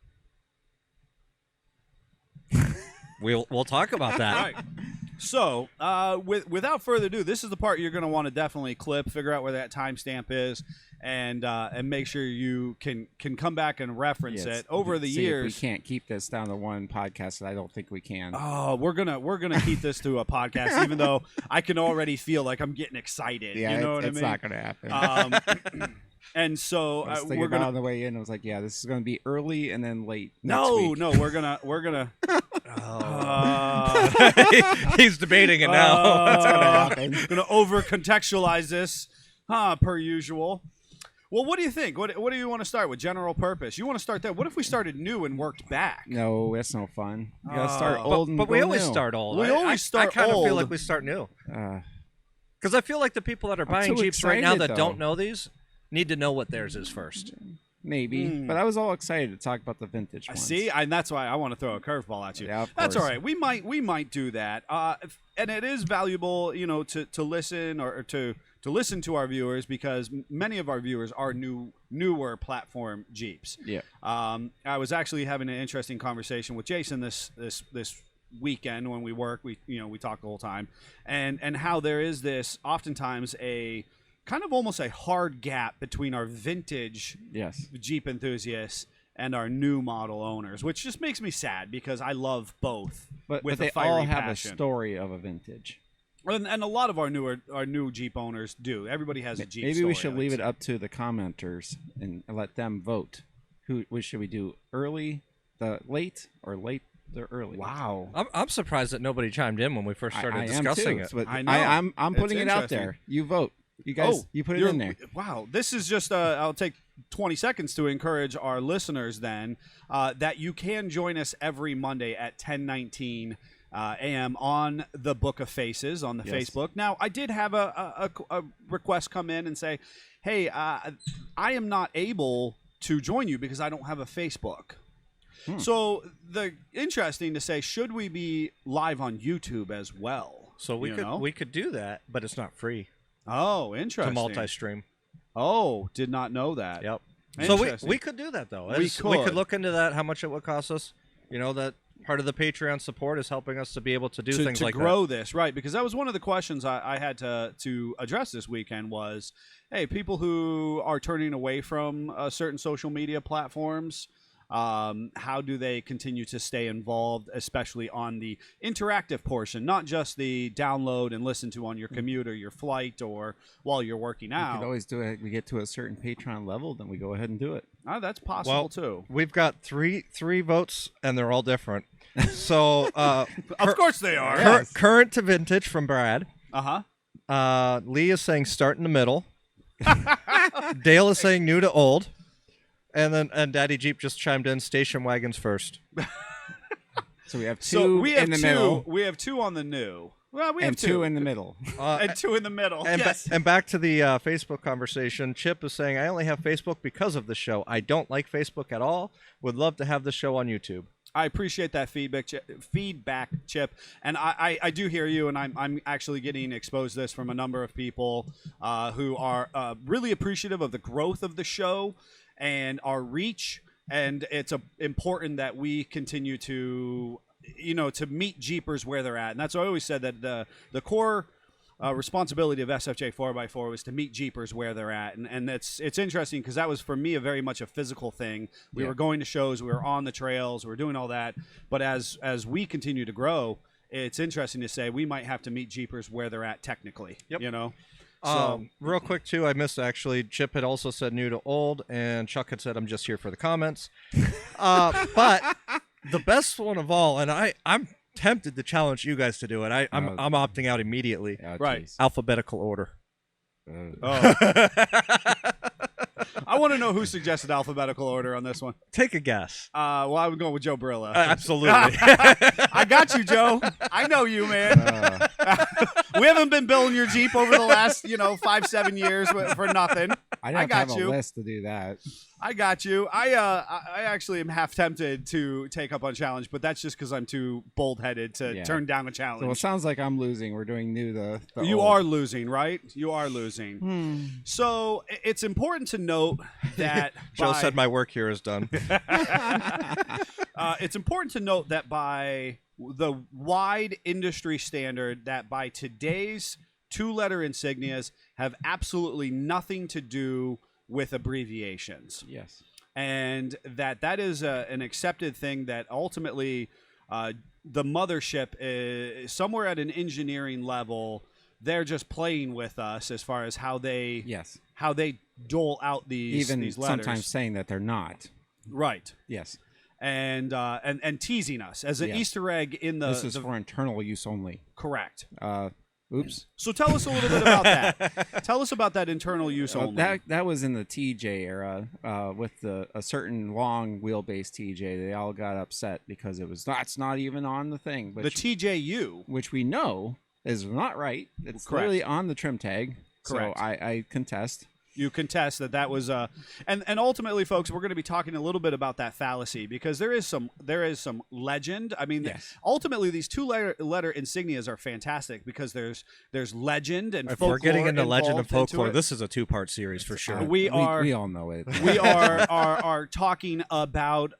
Speaker 1: We'll talk about that.
Speaker 3: All right. So, without further ado, this is the part you're going to want to definitely clip, figure out where that timestamp is, and make sure you can come back and reference
Speaker 5: Yes.
Speaker 3: it over the
Speaker 5: See,
Speaker 3: years.
Speaker 5: if we can't keep this down to one podcast, I don't think we can.
Speaker 3: Oh, we're gonna keep this to a podcast, even though I can already feel like I'm getting excited.
Speaker 5: yeah,
Speaker 3: you know what I
Speaker 5: it's
Speaker 3: mean?
Speaker 5: not going to happen.
Speaker 3: And so
Speaker 5: I was thinking
Speaker 3: we're
Speaker 5: about it
Speaker 3: gonna.
Speaker 5: on the way in. I was like, yeah, this is going to be early and then late. next
Speaker 3: No,
Speaker 5: week.
Speaker 3: no, we're gonna.
Speaker 1: He's debating it now.
Speaker 5: That's gonna happen.
Speaker 3: Gonna over contextualize this, per usual. Well, what do you think? What do you want to start with? General purpose. You want to start there? What if we started new and worked back?
Speaker 5: No, that's no fun. You gotta start
Speaker 3: But-
Speaker 5: old and
Speaker 1: But we
Speaker 5: go
Speaker 1: always
Speaker 5: new.
Speaker 1: start old.
Speaker 3: We always start
Speaker 1: I kind of feel
Speaker 3: old.
Speaker 1: like we start new.
Speaker 5: Uh,
Speaker 1: Because I feel like the people that are buying
Speaker 5: too
Speaker 1: Jeeps right now
Speaker 5: excited,
Speaker 1: that don't
Speaker 5: though.
Speaker 1: know these need to know what theirs is first.
Speaker 5: maybe. But I was all excited to talk about the vintage ones.
Speaker 3: See, and that's why I want to throw a curveball at you.
Speaker 5: Yeah, of
Speaker 3: That's all
Speaker 5: course.
Speaker 3: right. We might do that. And it is valuable, to listen or to listen to our viewers because many of our viewers are newer platform Jeeps.
Speaker 5: Yeah.
Speaker 3: I was actually having an interesting conversation with Jason this weekend when we work. We talk the whole time, and how there is this oftentimes a kind of almost a hard gap between our vintage
Speaker 5: Yes.
Speaker 3: Jeep enthusiasts and our new model owners, which just makes me sad because I love both.
Speaker 5: But
Speaker 3: with
Speaker 5: they
Speaker 3: a fiery
Speaker 5: all have
Speaker 3: passion.
Speaker 5: a story of a vintage.
Speaker 3: And a lot of our new Jeep owners do. Everybody has a Jeep.
Speaker 5: Maybe
Speaker 3: story,
Speaker 5: we should
Speaker 3: I would
Speaker 5: leave it
Speaker 3: say.
Speaker 5: up to the commenters and let them vote. Which should we do? Early, the late, or late, the early?
Speaker 3: Wow.
Speaker 1: I'm surprised that nobody chimed in when we first started
Speaker 5: I
Speaker 1: discussing
Speaker 5: am too,
Speaker 1: it.
Speaker 5: But
Speaker 3: I know.
Speaker 5: I'm putting
Speaker 3: It's
Speaker 5: it out
Speaker 3: interesting.
Speaker 5: there. You vote. You guys, you put it in there.
Speaker 3: Wow. This is just, I'll take 20 seconds to encourage our listeners then that you can join us every Monday at 10:19 a.m. on the Book of Faces on the
Speaker 5: Yes.
Speaker 3: Facebook. Now, I did have a request come in and say, hey, I am not able to join you because I don't have a Facebook. So interesting to say, should we be live on YouTube as well?
Speaker 1: So we
Speaker 3: You
Speaker 1: could
Speaker 3: know?
Speaker 1: we could do that, but it's not free
Speaker 3: Oh,
Speaker 1: to
Speaker 3: interesting.
Speaker 1: multi-stream.
Speaker 3: Oh, did not know that.
Speaker 1: Yep. So
Speaker 3: Interesting.
Speaker 1: we could do that though.
Speaker 3: We
Speaker 1: We could
Speaker 3: could.
Speaker 1: look into that. How much it would cost us? That part of the Patreon support is helping us to be able to do things
Speaker 3: to
Speaker 1: like
Speaker 3: grow this, right? Because that was one of the questions I had to address this weekend was, hey, people who are turning away from certain social media platforms, how do they continue to stay involved, especially on the interactive portion, not just the download and listen to on your commute or your flight or while you're working
Speaker 5: We
Speaker 3: out.
Speaker 5: could always do it. We get to a certain Patreon level, then we go ahead and do it.
Speaker 3: That's possible
Speaker 1: Well,
Speaker 3: too.
Speaker 1: We've got three votes, and they're all different. So
Speaker 3: Of course they are.
Speaker 5: Yes.
Speaker 1: current to vintage from Brad.
Speaker 3: Uh-huh.
Speaker 1: Lee is saying start in the middle. Dale is saying new to old. And Daddy Jeep just chimed in station wagons first.
Speaker 5: So we have two
Speaker 3: So we have
Speaker 5: in the
Speaker 3: two.
Speaker 5: middle
Speaker 3: We have two on the new. Well, we have
Speaker 5: and two in the middle.
Speaker 3: and two in the middle.
Speaker 1: And,
Speaker 3: yes.
Speaker 1: and back to the Facebook conversation, Chip is saying, I only have Facebook because of the show. I don't like Facebook at all. Would love to have the show on YouTube.
Speaker 3: I appreciate that feedback, Chip. And I do hear you, and I'm actually getting exposed to this from a number of people who are really appreciative of the growth of the show and our reach. And it's important that we continue to meet Jeepers where they're at. And that's what I always said, that the core responsibility of SFJ 4x4 was to meet Jeepers where they're at. And it's interesting because that was for me very much a physical thing. We were going to shows, we were on the trails, we were doing all that. But as we continue to grow, it's interesting to say we might have to meet Jeepers where they're at technically.
Speaker 1: Yep.
Speaker 3: So
Speaker 1: Real quick, too, I missed actually. Chip had also said new to old, and Chuck had said, I'm just here for the comments. But the best one of all, and I'm tempted to challenge you guys to do it. I'm opting out immediately.
Speaker 5: Oh,
Speaker 3: Right.
Speaker 5: geez.
Speaker 1: Alphabetical order.
Speaker 3: I want to know who suggested alphabetical order on this one.
Speaker 1: Take a guess.
Speaker 3: Well, I would go with Joe Barilla.
Speaker 1: Absolutely.
Speaker 3: I got you, Joe. I know you, man. We haven't been billing your Jeep over the last, 5-7 years for nothing.
Speaker 5: I don't
Speaker 3: got
Speaker 5: have
Speaker 3: you.
Speaker 5: a list to do that.
Speaker 3: I got you. I actually am half tempted to take up on challenge, but that's just because I'm too bold-headed to
Speaker 5: Yeah.
Speaker 3: turn down a
Speaker 5: So it
Speaker 3: challenge.
Speaker 5: sounds like I'm losing. We're doing new the
Speaker 3: You
Speaker 5: old.
Speaker 3: are losing, right? You are losing. So it's important to note that
Speaker 1: Joe
Speaker 3: by-
Speaker 1: said my work here is done.
Speaker 3: it's important to note that by the wide industry standard, that by today's two-letter insignias have absolutely nothing to do with abbreviations,
Speaker 5: Yes.
Speaker 3: and that is an accepted thing that ultimately the mothership is somewhere at an engineering level. They're just playing with us as far as how they
Speaker 5: Yes.
Speaker 3: dole out these
Speaker 5: Even
Speaker 3: letters.
Speaker 5: sometimes saying that they're not.
Speaker 3: Right.
Speaker 5: Yes.
Speaker 3: And teasing us as an
Speaker 5: Yes.
Speaker 3: Easter egg in the
Speaker 5: This is for internal use only.
Speaker 3: correct.
Speaker 5: Oops.
Speaker 3: So tell us a little bit about that. Tell us about that internal use only.
Speaker 5: That was in the TJ era with a certain long wheelbase TJ. They all got upset because that's not even on the thing.
Speaker 3: The TJU.
Speaker 5: which we know is not right. It's
Speaker 3: Correct.
Speaker 5: clearly on the trim tag.
Speaker 3: Correct.
Speaker 5: So I contest.
Speaker 3: You contest that was and ultimately, folks, we're going to be talking a little bit about that fallacy because there is some legend. I mean,
Speaker 5: Yes.
Speaker 3: ultimately, these two-letter insignias are fantastic because there's legend and
Speaker 1: If
Speaker 3: folklore.
Speaker 1: we're getting into legend and
Speaker 3: involved into
Speaker 1: folklore,
Speaker 3: it.
Speaker 1: this is a two-part series for sure.
Speaker 3: We are-
Speaker 5: We all know it.
Speaker 3: We are talking about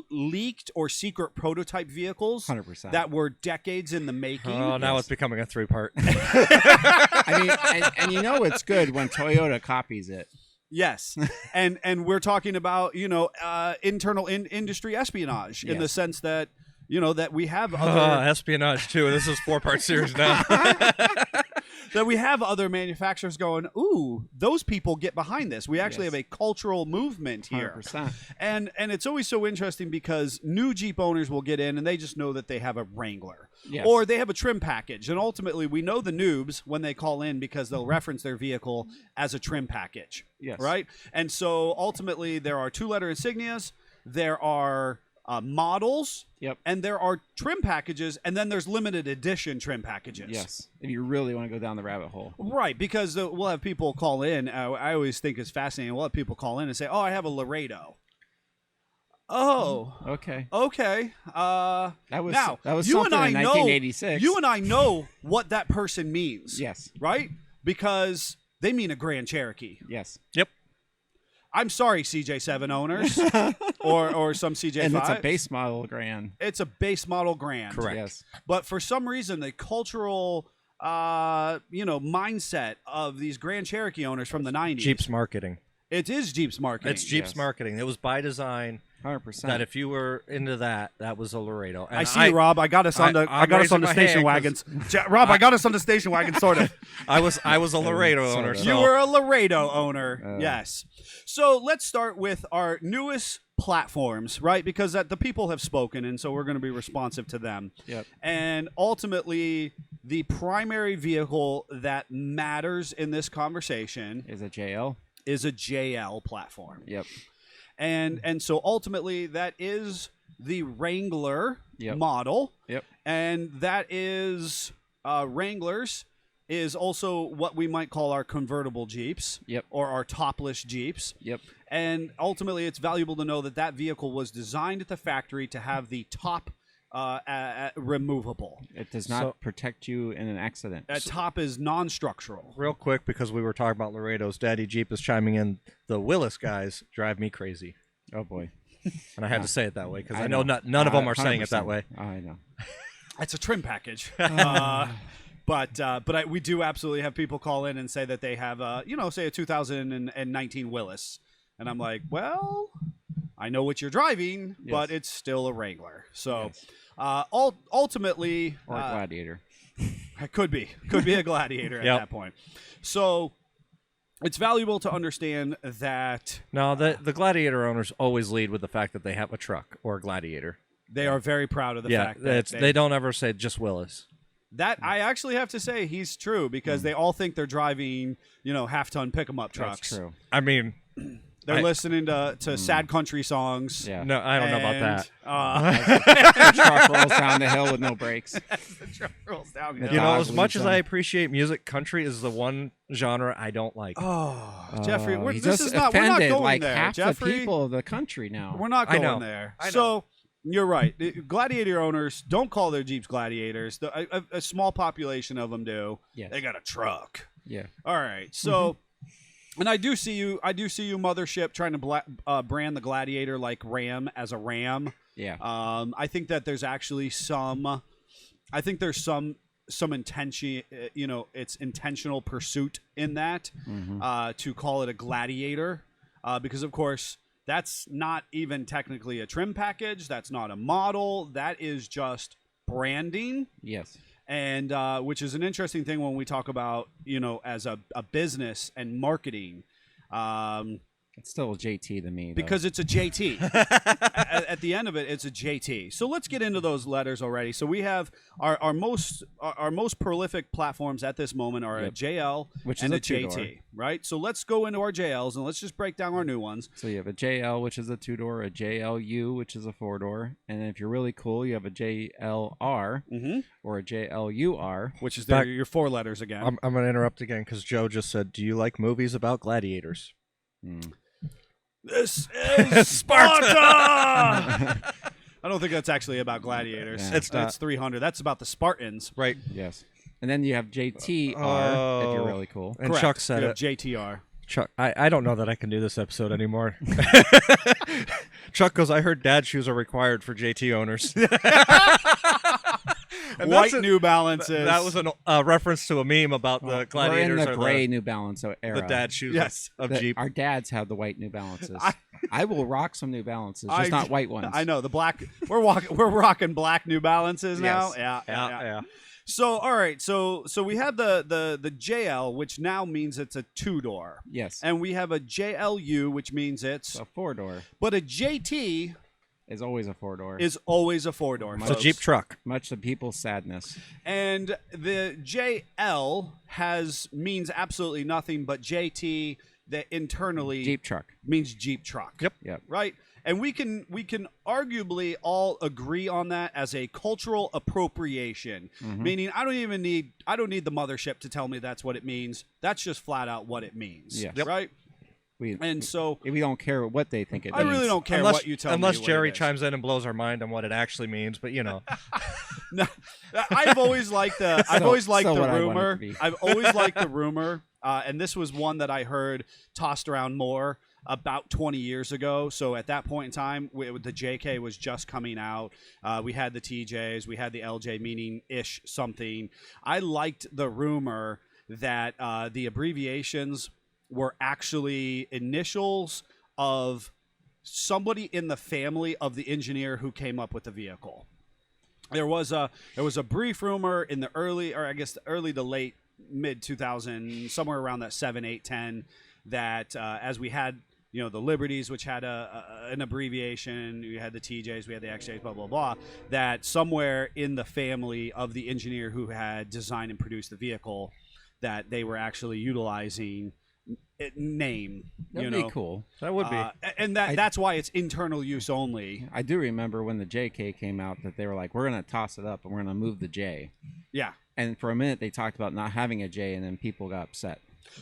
Speaker 3: leaked or secret prototype vehicles
Speaker 5: 100%.
Speaker 3: that were decades in the making.
Speaker 1: Oh, now it's becoming a three-part.
Speaker 5: I mean, and you know it's good when Toyota copies it.
Speaker 3: Yes, and we're talking about internal industry espionage in the
Speaker 5: Yes.
Speaker 3: sense that that we have other
Speaker 1: Espionage too. This is four-part series now.
Speaker 3: that we have other manufacturers going, ooh, those people get behind this. We actually
Speaker 5: Yes.
Speaker 3: have a cultural movement here.
Speaker 5: 100%.
Speaker 3: And it's always so interesting because new Jeep owners will get in and they just know that they have a Wrangler.
Speaker 5: Yes.
Speaker 3: Or they have a trim package. And ultimately, we know the noobs when they call in because they'll reference their vehicle as a trim package.
Speaker 5: Yes.
Speaker 3: Right? And so ultimately, there are two-letter insignias. There are models.
Speaker 5: Yep.
Speaker 3: And there are trim packages. And then there's limited edition trim packages.
Speaker 5: Yes. If you really want to go down the rabbit hole.
Speaker 3: Right, because we'll have people call in. I always think it's fascinating. We'll have people call in and say, "Oh, I have a Laredo." Oh,
Speaker 5: Okay.
Speaker 3: okay.
Speaker 5: That was
Speaker 3: Now
Speaker 5: that was
Speaker 3: you
Speaker 5: something
Speaker 3: and I
Speaker 5: in
Speaker 3: know
Speaker 5: 1986.
Speaker 3: you and I know what that person means.
Speaker 5: Yes.
Speaker 3: Right, because they mean a Grand Cherokee.
Speaker 5: Yes.
Speaker 1: Yep.
Speaker 3: I'm sorry, CJ7 owners, or some CJ5.
Speaker 5: And it's a base model Grand.
Speaker 3: It's a base model Grand.
Speaker 1: Correct.
Speaker 5: Yes.
Speaker 3: But for some reason, the cultural, mindset of these Grand Cherokee owners from the 90s.
Speaker 1: Jeep's marketing.
Speaker 3: It is Jeep's marketing.
Speaker 1: It's Jeep's
Speaker 5: Yes.
Speaker 1: marketing. It was by design
Speaker 5: 100%.
Speaker 1: that if you were into that was a Laredo. And
Speaker 3: I see, Rob. I got us on the.
Speaker 1: I'm
Speaker 3: I got us on the
Speaker 1: raising my
Speaker 3: station
Speaker 1: hand
Speaker 3: wagons. Rob, I got us on the station wagon, sort of.
Speaker 1: I was a Laredo
Speaker 5: Sort
Speaker 1: owner.
Speaker 5: of.
Speaker 1: So.
Speaker 3: You were a Laredo owner, yes. So let's start with our newest platforms, right? Because the people have spoken, and so we're going to be responsive to them.
Speaker 5: Yep.
Speaker 3: And ultimately, the primary vehicle that matters in this conversation
Speaker 5: Is a JL.
Speaker 3: is a JL platform.
Speaker 5: Yep.
Speaker 3: And so ultimately that is the Wrangler
Speaker 5: Yep.
Speaker 3: model.
Speaker 5: Yep.
Speaker 3: And that is Wranglers is also what we might call our convertible Jeeps.
Speaker 5: Yep.
Speaker 3: Or our topless Jeeps.
Speaker 5: Yep.
Speaker 3: And ultimately it's valuable to know that that vehicle was designed at the factory to have the top removable.
Speaker 5: It does not
Speaker 1: So-
Speaker 5: protect you in an accident.
Speaker 3: That top is non-structural.
Speaker 1: Real quick, because we were talking about Laredo's, Daddy Jeep is chiming in. The Willis guys drive me crazy,
Speaker 5: Oh boy.
Speaker 1: and I had to say it that way because I
Speaker 5: know.
Speaker 1: know none of them are saying it that
Speaker 5: 100%.
Speaker 1: way.
Speaker 5: I know.
Speaker 3: It's a trim package. But we do absolutely have people call in and say that they have say a 2019 Willis, and I'm like, well, I know what you're driving, but
Speaker 5: Yes.
Speaker 3: it's still a Wrangler. So
Speaker 5: Yes.
Speaker 3: ultimately,
Speaker 5: Or a Gladiator.
Speaker 3: it could be a Gladiator at
Speaker 1: Yep.
Speaker 3: that point. So it's valuable to understand that
Speaker 1: No, the Gladiator owners always lead with the fact that they have a truck or a Gladiator.
Speaker 3: they are very proud of the
Speaker 1: Yeah,
Speaker 3: fact that
Speaker 1: they don't ever say just Willis.
Speaker 3: that I actually have to say he's true because they all think they're driving half-ton pick-em-up trucks.
Speaker 5: That's true.
Speaker 1: I mean,
Speaker 3: They're
Speaker 1: I-
Speaker 3: listening to sad country songs.
Speaker 5: Yeah.
Speaker 1: no, I don't know about that.
Speaker 5: The truck rolls down the hill with no brakes.
Speaker 3: The truck rolls down.
Speaker 5: The
Speaker 1: You know,
Speaker 5: dog
Speaker 1: as much
Speaker 5: leads
Speaker 1: as I
Speaker 5: on.
Speaker 1: appreciate music, country is the one genre I don't like.
Speaker 3: Oh, Jeffrey,
Speaker 5: He's
Speaker 3: this
Speaker 5: just
Speaker 3: is not. We're not
Speaker 5: offended
Speaker 3: going
Speaker 5: like
Speaker 3: there,
Speaker 5: half
Speaker 3: Jeffrey.
Speaker 5: the people of the country now.
Speaker 3: We're not
Speaker 1: I
Speaker 3: going
Speaker 1: know.
Speaker 3: there.
Speaker 1: I know.
Speaker 3: So you're right. Gladiator owners don't call their Jeeps Gladiators. A small population of them do.
Speaker 5: Yes.
Speaker 3: They got a truck.
Speaker 5: Yeah.
Speaker 3: All right. So, and I do see you, Mothership, trying to brand the Gladiator like Ram as a Ram.
Speaker 5: Yeah.
Speaker 3: I think that there's actually some. I think there's some intention. It's intentional pursuit in that to call it a Gladiator, because of course that's not even technically a trim package. That's not a model. That is just branding.
Speaker 5: Yes.
Speaker 3: And which is an interesting thing when we talk about as a business and marketing.
Speaker 5: It's still a JT to me, though.
Speaker 3: because it's a JT. At the end of it, it's a JT. So let's get into those letters already. So we have our most prolific platforms at this moment are a JL
Speaker 5: Which
Speaker 3: and
Speaker 5: is
Speaker 3: a
Speaker 5: a two-door.
Speaker 3: JT, right? So let's go into our JLs and let's just break down our new ones.
Speaker 5: So you have a JL, which is a 2-door, a JLU, which is a 4-door, and then if you're really cool, you have a JLR or a JLUR.
Speaker 3: Which is
Speaker 1: Back-
Speaker 3: your 4 letters again.
Speaker 1: I'm going to interrupt again because Joe just said, "Do you like movies about gladiators?"
Speaker 3: This is Sparta! I don't think that's actually about gladiators.
Speaker 5: Yeah.
Speaker 1: It's not.
Speaker 3: It's 300. That's about the Spartans.
Speaker 1: Right.
Speaker 5: Yes. And then you have JTR if you're really cool.
Speaker 1: And
Speaker 3: Correct.
Speaker 1: Chuck said
Speaker 3: You
Speaker 1: it.
Speaker 3: have JTR.
Speaker 1: Chuck, I don't know that I can do this episode anymore. Chuck goes, "I heard dad shoes are required for JT owners." And
Speaker 3: White
Speaker 1: that's a-
Speaker 3: New Balances.
Speaker 1: That was a reference to a meme about the
Speaker 5: We're in
Speaker 1: gladiators
Speaker 5: the
Speaker 1: or
Speaker 5: gray New Balance era.
Speaker 1: the dad shoes
Speaker 3: Yes.
Speaker 1: of
Speaker 5: The-
Speaker 1: Jeep.
Speaker 5: Our dads have the white New Balances. I will rock some New Balances, just not white ones.
Speaker 3: I know the black. We're rocking black New Balances now.
Speaker 5: Yes.
Speaker 1: Yeah.
Speaker 3: So all right. So we have the JL, which now means it's a 2-door,
Speaker 5: Yes.
Speaker 3: and we have a JLU, which means it's.
Speaker 5: A 4-door
Speaker 3: But a JT
Speaker 5: is always a 4-door.
Speaker 3: is always a 4-door.
Speaker 1: It's a Jeep truck.
Speaker 5: Much to people's sadness.
Speaker 3: And the JL means absolutely nothing, but JT that internally
Speaker 5: Jeep truck.
Speaker 3: means Jeep truck.
Speaker 5: Yep.
Speaker 3: Right? And we can arguably all agree on that as a cultural appropriation. Meaning I don't need the mothership to tell me that's what it means. That's just flat out what it means.
Speaker 5: Yes.
Speaker 3: Right?
Speaker 5: We
Speaker 3: So
Speaker 5: we don't care what they think it
Speaker 3: I
Speaker 5: means.
Speaker 3: really don't care
Speaker 1: Unless,
Speaker 3: what you tell me.
Speaker 1: unless
Speaker 3: what
Speaker 1: Jerry
Speaker 3: it is.
Speaker 1: chimes in and blows our mind on what it actually means, but
Speaker 3: No, I've always liked the
Speaker 5: Still what I want it to
Speaker 3: rumor.
Speaker 5: be.
Speaker 3: I've always liked the rumor, and this was one that I heard tossed around more about 20 years ago. So at that point in time, the JK was just coming out. We had the TJs, we had the LJ, meaning ish something. I liked the rumor that the abbreviations were actually initials of somebody in the family of the engineer who came up with the vehicle. There was a brief rumor in the early to late mid 2000, somewhere around that 7, 8, 10, that as we had the Liberties, which had an abbreviation, we had the TJs, we had the XJs, blah blah blah, that somewhere in the family of the engineer who had designed and produced the vehicle, that they were actually utilizing name.
Speaker 5: That'd be cool.
Speaker 1: that would be.
Speaker 3: And that's why it's internal use only.
Speaker 5: I do remember when the JK came out that they were like, we're going to toss it up and we're going to move the J.
Speaker 3: Yeah.
Speaker 5: And for a minute they talked about not having a J, and then people got upset.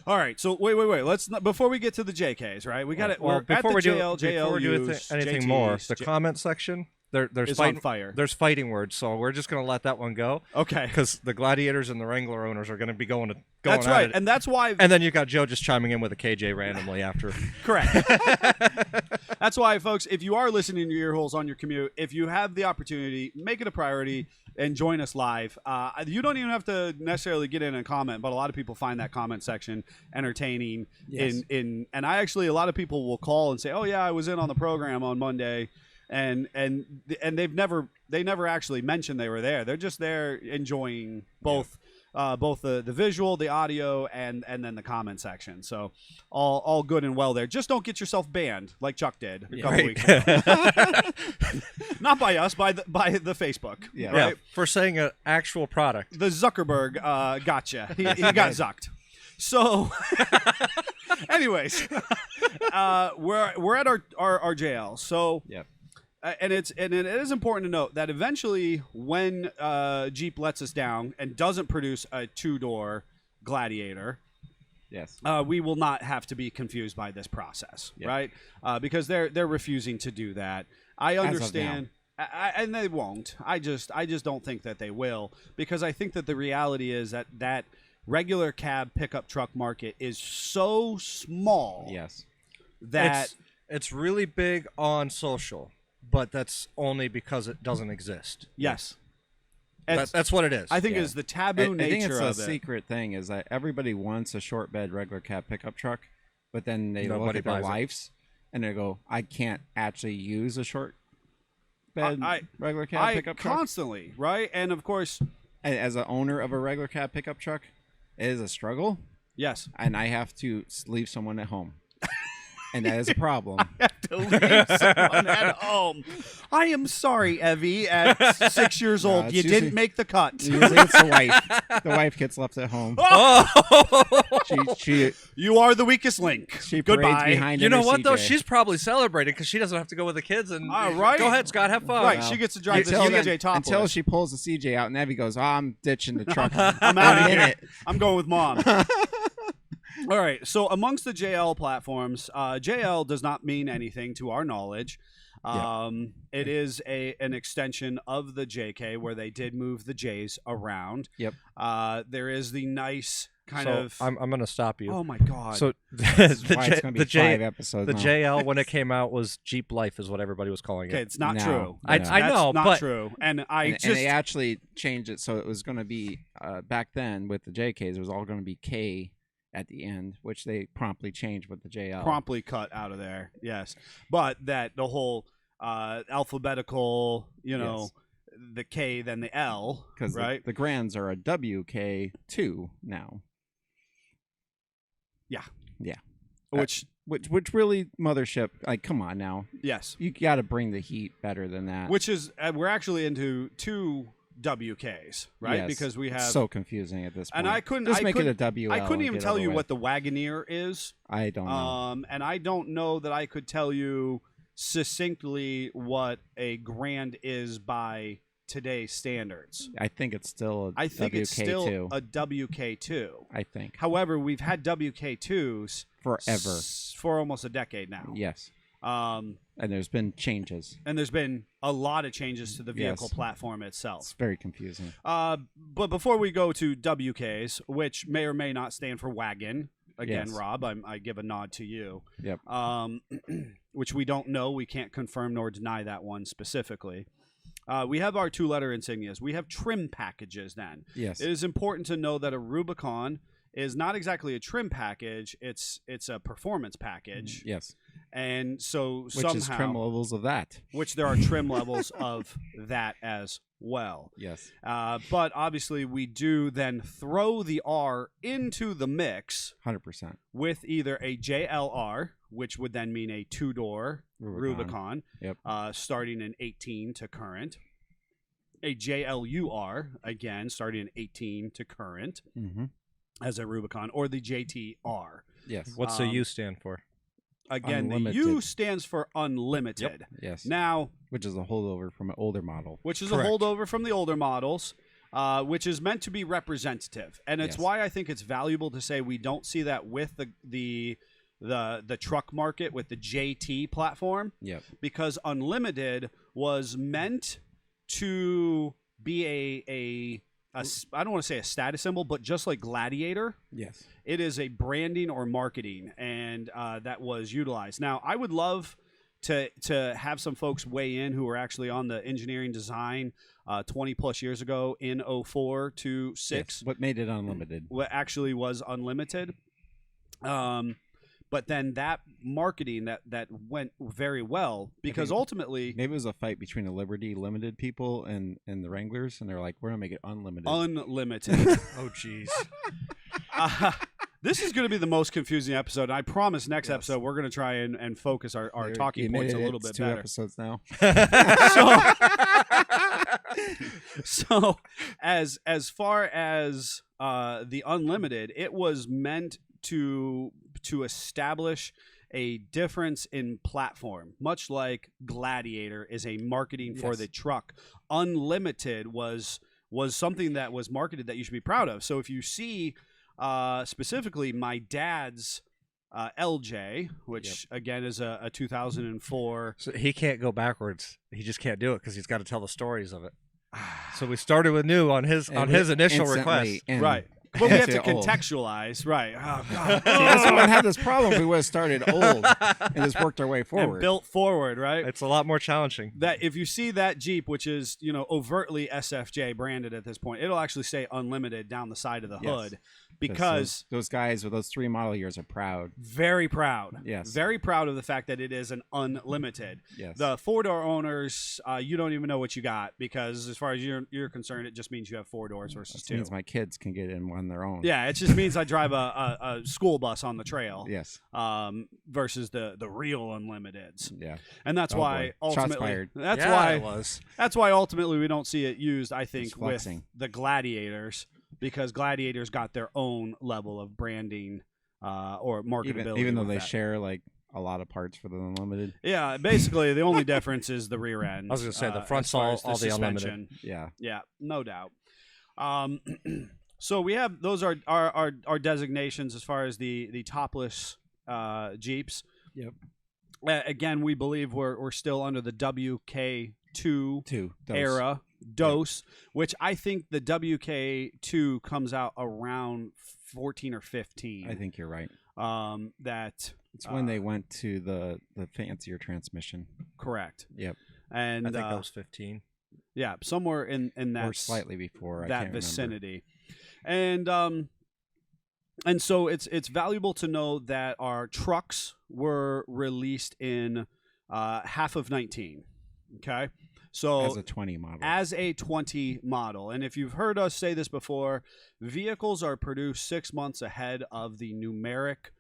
Speaker 3: All right, so wait. Let's not, before we get to the JKs, right? We got it.
Speaker 1: Well,
Speaker 3: We're at the
Speaker 1: before we do
Speaker 3: JLUs,
Speaker 1: anything
Speaker 3: JTs,
Speaker 1: more, the comment section there's
Speaker 3: is on
Speaker 1: fight,
Speaker 3: fire.
Speaker 1: There's fighting words, so we're just gonna let that one go.
Speaker 3: Okay,
Speaker 1: Because the Gladiators and the Wrangler owners are gonna be going
Speaker 3: that's
Speaker 1: at
Speaker 3: right,
Speaker 1: it.
Speaker 3: and that's why.
Speaker 1: And then you got Joe just chiming in with a KJ randomly after.
Speaker 3: Correct. That's why, folks, if you are listening to Earholes on your commute, if you have the opportunity, make it a priority and join us live. You don't even have to necessarily get in a comment, but a lot of people find that comment section entertaining.
Speaker 5: Yes.
Speaker 3: And I actually, a lot of people will call and say, "Oh yeah, I was in on the program on Monday," and they never actually mentioned they were there. They're just there enjoying both. Both the visual, the audio, and then the comment section. So all good and well there. Just don't get yourself banned like Chuck did a couple weeks ago. Not by us, by the Facebook.
Speaker 5: Yeah.
Speaker 1: Yeah,
Speaker 3: Right?
Speaker 1: for saying an actual product.
Speaker 3: The Zuckerberg gotcha. He got zucked. So, anyways, we're at our JL. So.
Speaker 5: Yep.
Speaker 3: And it is important to note that eventually, when Jeep lets us down and doesn't produce a 2-door Gladiator,
Speaker 5: Yes.
Speaker 3: we will not have to be confused by this process, right? Because they're refusing to do that. I understand, and they won't. I just don't think that they will, because I think that the reality is that regular cab pickup truck market is so small.
Speaker 5: Yes.
Speaker 3: That
Speaker 1: It's really big on social, but that's only because it doesn't exist.
Speaker 3: yes,
Speaker 1: That's what it is.
Speaker 3: I think
Speaker 5: Yeah.
Speaker 3: is the taboo
Speaker 5: I think
Speaker 3: nature
Speaker 5: it's
Speaker 3: of
Speaker 5: a
Speaker 3: it.
Speaker 5: secret thing is that everybody wants a short bed regular cab pickup truck, but then they look
Speaker 1: Nobody
Speaker 5: at their
Speaker 1: buys it.
Speaker 5: lives and they go, I can't actually use a short bed regular cab
Speaker 3: I
Speaker 5: pickup truck.
Speaker 3: constantly, right? And of course,
Speaker 5: And as an owner of a regular cab pickup truck, it is a struggle,
Speaker 3: yes.
Speaker 5: and I have to leave someone at home. and that is a problem.
Speaker 3: have to leave someone at home. I am sorry, Evie. At 6 years old,
Speaker 5: it's
Speaker 3: you
Speaker 5: usually-
Speaker 3: didn't make the cut.
Speaker 5: Usually it's the wife. The wife gets left at home.
Speaker 1: Oh,
Speaker 5: She
Speaker 3: You are the weakest link.
Speaker 5: she parades
Speaker 3: Goodbye.
Speaker 5: behind.
Speaker 1: you
Speaker 5: in
Speaker 1: know
Speaker 5: her
Speaker 1: what though?
Speaker 5: CJ.
Speaker 1: She's probably celebrating because she doesn't have to go with the kids. And
Speaker 3: Right.
Speaker 1: go ahead, Scott, have fun.
Speaker 3: Right,
Speaker 5: Wow.
Speaker 3: she gets to drive the
Speaker 5: until,
Speaker 3: CJ topless.
Speaker 5: until she pulls the CJ out, and Evie goes, "Oh, I'm ditching the truck.
Speaker 3: I'm out of
Speaker 5: in
Speaker 3: here.
Speaker 5: it."
Speaker 3: I'm going with mom. All right. So amongst the JL platforms, JL does not mean anything to our knowledge. It is an extension of the JK where they did move the J's around.
Speaker 5: Yep.
Speaker 3: There is the nice kind
Speaker 1: So
Speaker 3: of.
Speaker 1: I'm going to stop you.
Speaker 3: Oh my God.
Speaker 1: So
Speaker 5: That's why it's going to be 5 episodes.
Speaker 1: the
Speaker 5: now.
Speaker 1: JL when it came out was Jeep Life is what everybody was calling
Speaker 3: okay,
Speaker 1: it.
Speaker 3: it's not
Speaker 5: No.
Speaker 3: true.
Speaker 5: I
Speaker 3: That's
Speaker 1: know,
Speaker 3: not
Speaker 1: but-
Speaker 3: true. And I
Speaker 5: and,
Speaker 3: just
Speaker 5: and they actually changed it so it was going to be back then with the JKs. It was all going to be K at the end, which they promptly changed with the JL.
Speaker 3: promptly cut out of there. Yes, but that the whole alphabetical, the K then the L,
Speaker 5: because
Speaker 3: right?
Speaker 5: the Grands are a WK2 now.
Speaker 3: Which
Speaker 5: Which really mothership, come on now,
Speaker 3: yes,
Speaker 5: you got to bring the heat better than that.
Speaker 3: which is we're actually into 2 WKs, right?
Speaker 5: Yes.
Speaker 3: Because we have
Speaker 5: so confusing at this point.
Speaker 3: and I couldn't
Speaker 5: just
Speaker 3: I
Speaker 5: make
Speaker 3: couldn't,
Speaker 5: it a WL.
Speaker 3: I couldn't
Speaker 5: and
Speaker 3: even
Speaker 5: get
Speaker 3: tell
Speaker 5: over
Speaker 3: you
Speaker 5: with.
Speaker 3: what the Wagoneer is.
Speaker 5: I don't know.
Speaker 3: And I don't know that I could tell you succinctly what a Grand is by today's standards.
Speaker 5: I think it's still a
Speaker 3: I think
Speaker 5: WK2.
Speaker 3: it's still a WK2.
Speaker 5: I think
Speaker 3: However, we've had WK2s
Speaker 5: forever.
Speaker 3: for almost a decade now.
Speaker 5: Yes,
Speaker 3: And
Speaker 5: and there's been changes.
Speaker 3: there's been a lot of changes to the vehicle
Speaker 5: Yes.
Speaker 3: platform
Speaker 5: It's
Speaker 3: itself.
Speaker 5: very confusing.
Speaker 3: But before we go to WKs, which may or may not stand for wagon, again,
Speaker 5: Yes.
Speaker 3: Rob, I give a nod to you.
Speaker 5: Yep.
Speaker 3: Which we don't know. We can't confirm nor deny that one specifically. We have our 2-letter insignias. We have trim packages then.
Speaker 5: Yes.
Speaker 3: It is important to know that a Rubicon is not exactly a trim package. It's a performance package.
Speaker 5: Yes.
Speaker 3: And so
Speaker 5: Which
Speaker 3: somehow,
Speaker 5: is trim levels of that.
Speaker 3: which there are trim levels of that as well.
Speaker 5: Yes.
Speaker 3: But obviously, we do then throw the R into the mix
Speaker 5: 100%.
Speaker 3: with either a JLR, which would then mean a 2-door Rubicon,
Speaker 5: Yep.
Speaker 3: starting in 18 to current. A JLUR, again, starting in 18 to current
Speaker 5: Mm-hmm.
Speaker 3: as a Rubicon, or the JTR.
Speaker 5: Yes.
Speaker 1: What's the U stand for?
Speaker 3: Again,
Speaker 5: Unlimited.
Speaker 3: the U stands for unlimited.
Speaker 5: Yes.
Speaker 3: Now,
Speaker 5: Which is a holdover from an older model.
Speaker 3: which is
Speaker 1: Correct.
Speaker 3: a holdover from the older models, which is meant to be representative, and it's
Speaker 5: Yes.
Speaker 3: why I think it's valuable to say we don't see that with the truck market with the JT platform,
Speaker 5: Yep.
Speaker 3: because unlimited was meant to be a I don't want to say a status symbol, but just like Gladiator,
Speaker 5: Yes.
Speaker 3: it is a branding or marketing, and that was utilized. Now, I would love to have some folks weigh in who were actually on the engineering design 20 plus years ago in 04 to 6.
Speaker 5: Yes. What made it unlimited?
Speaker 3: What actually was unlimited. But then that marketing that went very well, because
Speaker 5: think-
Speaker 3: ultimately
Speaker 5: Maybe it was a fight between the Liberty Limited people and the Wranglers, and they're like, we're going to make it unlimited.
Speaker 3: unlimited.
Speaker 1: Oh, jeez.
Speaker 3: This is going to be the most confusing episode. And I promise next
Speaker 5: Yes.
Speaker 3: episode we're going to try and focus our
Speaker 5: You
Speaker 3: talking
Speaker 5: made
Speaker 3: points a
Speaker 5: it.
Speaker 3: little
Speaker 5: It's
Speaker 3: bit
Speaker 5: 2
Speaker 3: better.
Speaker 5: episodes now.
Speaker 3: So as far as the unlimited, it was meant to establish a difference in platform, much like Gladiator is a marketing for
Speaker 5: Yes.
Speaker 3: the truck. Unlimited was something that was marketed that you should be proud of. So if you see specifically my dad's LJ, which again is a 2004.
Speaker 1: So he can't go backwards. He just can't do it because he's got to tell the stories of it. So we started with new on his initial request.
Speaker 3: Right. But we have to
Speaker 5: Old.
Speaker 3: contextualize, right? Oh, God.
Speaker 5: See, this wouldn't have this problem if we would have started old and just worked our way
Speaker 3: And
Speaker 5: forward.
Speaker 3: built forward, right?
Speaker 1: It's a lot more challenging.
Speaker 3: That if you see that Jeep, which is overtly SFJ branded at this point, it'll actually say unlimited down the side of the
Speaker 5: Yes.
Speaker 3: hood, because
Speaker 5: those guys with those 3 model years are proud.
Speaker 3: very proud,
Speaker 5: Yes.
Speaker 3: very proud of the fact that it is an unlimited.
Speaker 5: Yes.
Speaker 3: The 4-door owners, you don't even know what you got, because as far as you're concerned, it just means you have 4 doors versus
Speaker 5: This
Speaker 3: 2.
Speaker 5: means my kids can get in one. on their own.
Speaker 3: Yeah, it just means I drive a school bus on the trail.
Speaker 5: Yes.
Speaker 3: Versus the real Unlimiteds.
Speaker 5: Yeah.
Speaker 3: And that's
Speaker 5: Oh,
Speaker 3: why
Speaker 5: boy. Shots
Speaker 3: ultimately
Speaker 5: fired.
Speaker 3: that's
Speaker 1: Yeah,
Speaker 3: why
Speaker 1: it was.
Speaker 3: that's why ultimately we don't see it used, I think,
Speaker 5: It's
Speaker 3: with
Speaker 5: flexing.
Speaker 3: the Gladiators, because Gladiators got their own level of branding or marketability.
Speaker 5: Even though
Speaker 3: with
Speaker 5: they
Speaker 3: that.
Speaker 5: share like a lot of parts for the Unlimited.
Speaker 3: Yeah, basically the only difference is the rear end.
Speaker 1: I was gonna say, the
Speaker 3: as
Speaker 1: front's
Speaker 3: far
Speaker 1: all-
Speaker 3: as
Speaker 1: all the Unlimited.
Speaker 3: suspension.
Speaker 5: Yeah.
Speaker 3: Yeah, no doubt. So we have those are our designations as far as the topless Jeeps.
Speaker 5: Yep.
Speaker 3: Again, we believe we're still under the WK2
Speaker 5: Those.
Speaker 3: era dose, which I think the WK2 comes out around 14 or 15.
Speaker 5: I think you're right.
Speaker 3: That
Speaker 5: It's when they went to the fancier transmission.
Speaker 3: correct.
Speaker 5: Yep.
Speaker 3: And
Speaker 1: I think that was 15.
Speaker 3: yeah, somewhere in that
Speaker 5: Or slightly before. I
Speaker 3: that
Speaker 5: can't remember.
Speaker 3: vicinity. And so it's valuable to know that our trucks were released in half of 19. Okay, so
Speaker 5: As a 20 model.
Speaker 3: as a 20 model, and if you've heard us say this before, vehicles are produced 6 months ahead of the numeric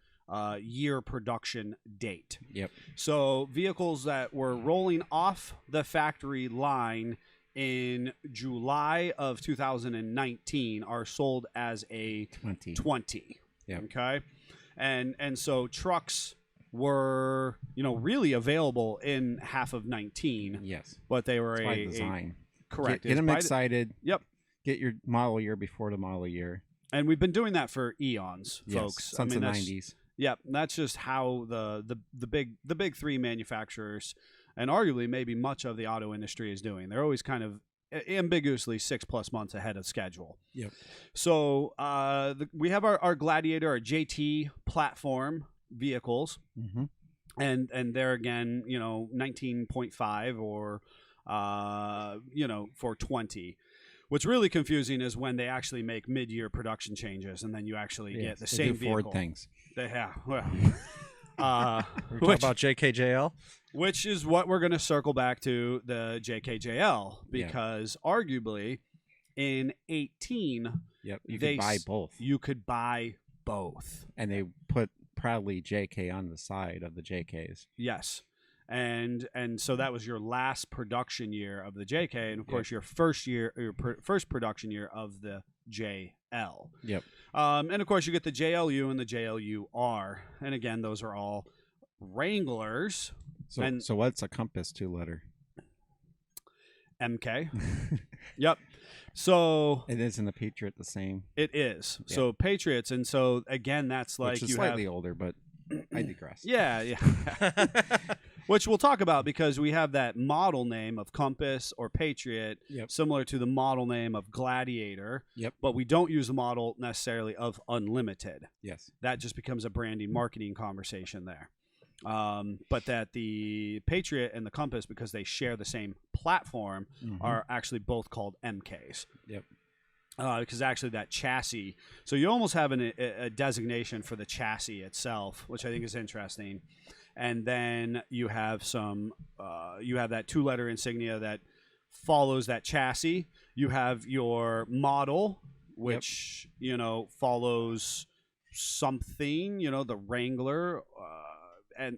Speaker 3: year production date.
Speaker 5: Yep.
Speaker 3: So vehicles that were rolling off the factory line in July of 2019 are sold as a
Speaker 5: 20.
Speaker 3: 20.
Speaker 5: Yep.
Speaker 3: Okay. And so trucks were, really available in half of 19,
Speaker 5: Yes.
Speaker 3: but they were
Speaker 5: It's by design.
Speaker 3: correct.
Speaker 5: Get
Speaker 3: It's
Speaker 5: them
Speaker 3: by the-
Speaker 5: excited.
Speaker 3: Yep.
Speaker 5: Get your model year before the model year.
Speaker 3: And we've been doing that for eons,
Speaker 5: Yes,
Speaker 3: folks.
Speaker 5: since the
Speaker 3: that's-
Speaker 5: 90s.
Speaker 3: Yep, that's just how the big three manufacturers, and arguably maybe much of the auto industry is doing. They're always kind of ambiguously 6+ months ahead of schedule.
Speaker 5: Yep.
Speaker 3: So we have our Gladiator, our JT platform vehicles,
Speaker 5: Mm-hmm.
Speaker 3: and there again, 19.5 or for 20. What's really confusing is when they actually make mid-year production changes, and then you actually get the same
Speaker 5: Ford
Speaker 3: vehicle.
Speaker 5: things.
Speaker 3: Yeah, well,
Speaker 1: We're talking
Speaker 3: which,
Speaker 1: about JKJL.
Speaker 3: which is what we're going to circle back to the JKJL,
Speaker 5: Yeah.
Speaker 3: because arguably in 18
Speaker 5: Yep. You
Speaker 3: They
Speaker 5: could buy
Speaker 3: s-
Speaker 5: both.
Speaker 3: you could buy both.
Speaker 5: And they put proudly JK on the side of the JKs.
Speaker 3: Yes. And so that was your last production year of the JK, and of course your first production year of the JL.
Speaker 5: Yep.
Speaker 3: And of course you get the JLU and the JLUR, and again those are all Wranglers.
Speaker 5: So what's a Compass 2-letter?
Speaker 3: MK. Yep. So
Speaker 5: It isn't a Patriot the same.
Speaker 3: it is.
Speaker 5: Yeah.
Speaker 3: So Patriots, and so again that's like
Speaker 5: Which is
Speaker 3: you
Speaker 5: slightly
Speaker 3: have.
Speaker 5: older, but I digress.
Speaker 3: Yeah. Which we'll talk about, because we have that model name of Compass or Patriot,
Speaker 5: Yep.
Speaker 3: similar to the model name of Gladiator.
Speaker 5: Yep.
Speaker 3: But we don't use the model necessarily of Unlimited.
Speaker 5: Yes.
Speaker 3: That just becomes a branding marketing conversation there. But that the Patriot and the Compass, because they share the same platform,
Speaker 5: Mhm.
Speaker 3: are actually both called MKs.
Speaker 5: Yep.
Speaker 3: Because actually that chassis, so you almost have a designation for the chassis itself, which I think is interesting. And then you have you have that 2-letter insignia that follows that chassis. You have your model, which, follows something, the Wrangler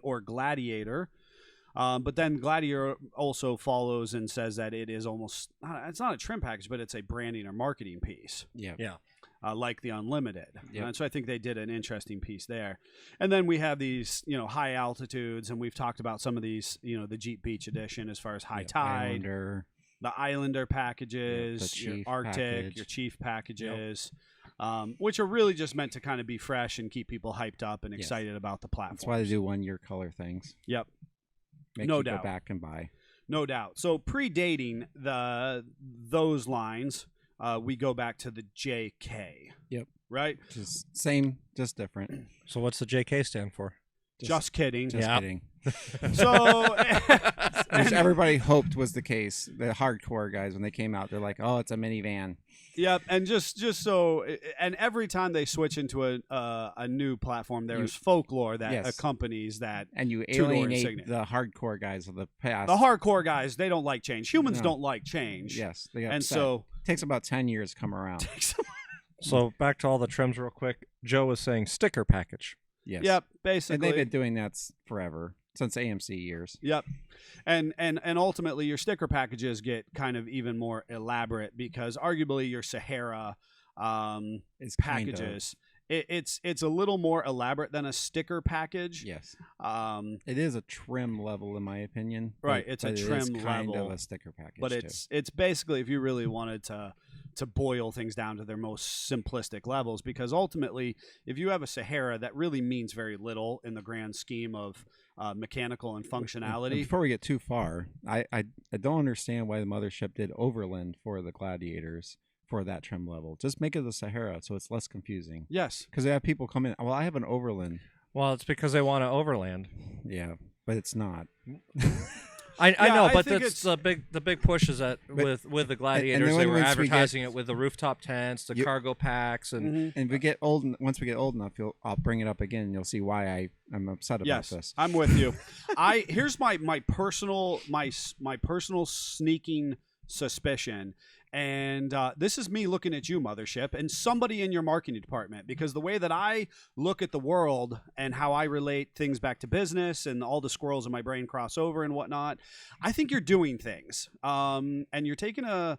Speaker 3: or Gladiator. But then Gladiator also follows and says that it is almost, it's not a trim package, but it's a branding or marketing piece.
Speaker 5: Yeah.
Speaker 1: Yeah.
Speaker 3: Like the Unlimited.
Speaker 5: Yep.
Speaker 3: And so I think they did an interesting piece there. And then we have these, high altitudes, and we've talked about some of these, the Jeep Beach Edition as far as high tide,
Speaker 5: Islander.
Speaker 3: the Islander packages,
Speaker 5: Yeah, the
Speaker 3: your
Speaker 5: Chief
Speaker 3: Arctic,
Speaker 5: package.
Speaker 3: your Chief packages, which are really just meant to kind of be fresh and keep people hyped up and
Speaker 5: Yes.
Speaker 3: excited about the platform.
Speaker 5: That's why they do 1-year color things.
Speaker 3: Yep.
Speaker 5: Make
Speaker 3: No
Speaker 5: you
Speaker 3: doubt.
Speaker 5: go back and buy.
Speaker 3: No doubt. So predating those lines, we go back to the JK.
Speaker 5: Yep.
Speaker 3: Right?
Speaker 5: Just same, just different.
Speaker 1: So what's the JK stand for?
Speaker 3: Just kidding.
Speaker 5: Just
Speaker 1: Yeah.
Speaker 5: kidding.
Speaker 3: So,
Speaker 5: Which everybody hoped was the case. The hardcore guys, when they came out, they're like, "Oh, it's a minivan."
Speaker 3: yep, and just so, and every time they switch into a new platform, there is folklore that
Speaker 5: Yes.
Speaker 3: accompanies that.
Speaker 5: And you
Speaker 3: Two-door
Speaker 5: alienate
Speaker 3: insignia.
Speaker 5: the hardcore guys of the past.
Speaker 3: The hardcore guys, they don't like change. Humans
Speaker 5: No.
Speaker 3: don't like change.
Speaker 5: Yes, they got
Speaker 3: and
Speaker 5: upset.
Speaker 3: so
Speaker 5: takes about 10 years to come around.
Speaker 1: So back to all the trims real quick. Joe was saying sticker package.
Speaker 5: Yes.
Speaker 3: Yep,
Speaker 5: And
Speaker 3: basically.
Speaker 5: they've been doing that forever, since AMC years.
Speaker 3: Yep. And ultimately your sticker packages get kind of even more elaborate because arguably your Sahara
Speaker 5: It's kind of-
Speaker 3: packages it's a little more elaborate than a sticker package.
Speaker 5: Yes.
Speaker 3: Um
Speaker 5: It is a trim level, in my opinion.
Speaker 3: Right,
Speaker 5: but-
Speaker 3: it's a
Speaker 5: but it is
Speaker 3: trim
Speaker 5: kind
Speaker 3: level,
Speaker 5: of a sticker package.
Speaker 3: but
Speaker 5: too.
Speaker 3: it's basically if you really wanted to boil things down to their most simplistic levels because ultimately if you have a Sahara that really means very little in the grand scheme of mechanical and
Speaker 5: And
Speaker 3: functionality.
Speaker 5: before we get too far, I don't understand why the mothership did Overland for the Gladiators for that trim level. Just make it the Sahara so it's less confusing.
Speaker 3: Yes.
Speaker 5: Because they have people come in. Well, I have an Overland.
Speaker 1: Well, it's because they want to overland.
Speaker 5: Yeah, but it's not.
Speaker 1: I
Speaker 3: Yeah,
Speaker 1: know,
Speaker 3: I
Speaker 1: but
Speaker 3: think
Speaker 1: that's the big push is that with the Gladiators
Speaker 5: then
Speaker 1: they were
Speaker 5: once we
Speaker 1: advertising it with the rooftop tents, the
Speaker 5: You-
Speaker 1: cargo packs, and
Speaker 3: Mhm.
Speaker 5: And we get old. Once we get old enough, I'll bring it up again, and you'll see why I'm upset about
Speaker 3: Yes,
Speaker 5: this.
Speaker 3: I'm with you. Here's my personal personal sneaking suspicion, and this is me looking at you, Mothership, and somebody in your marketing department, because the way that I look at the world and how I relate things back to business and all the squirrels in my brain cross over and whatnot, I think you're doing things, and you're taking a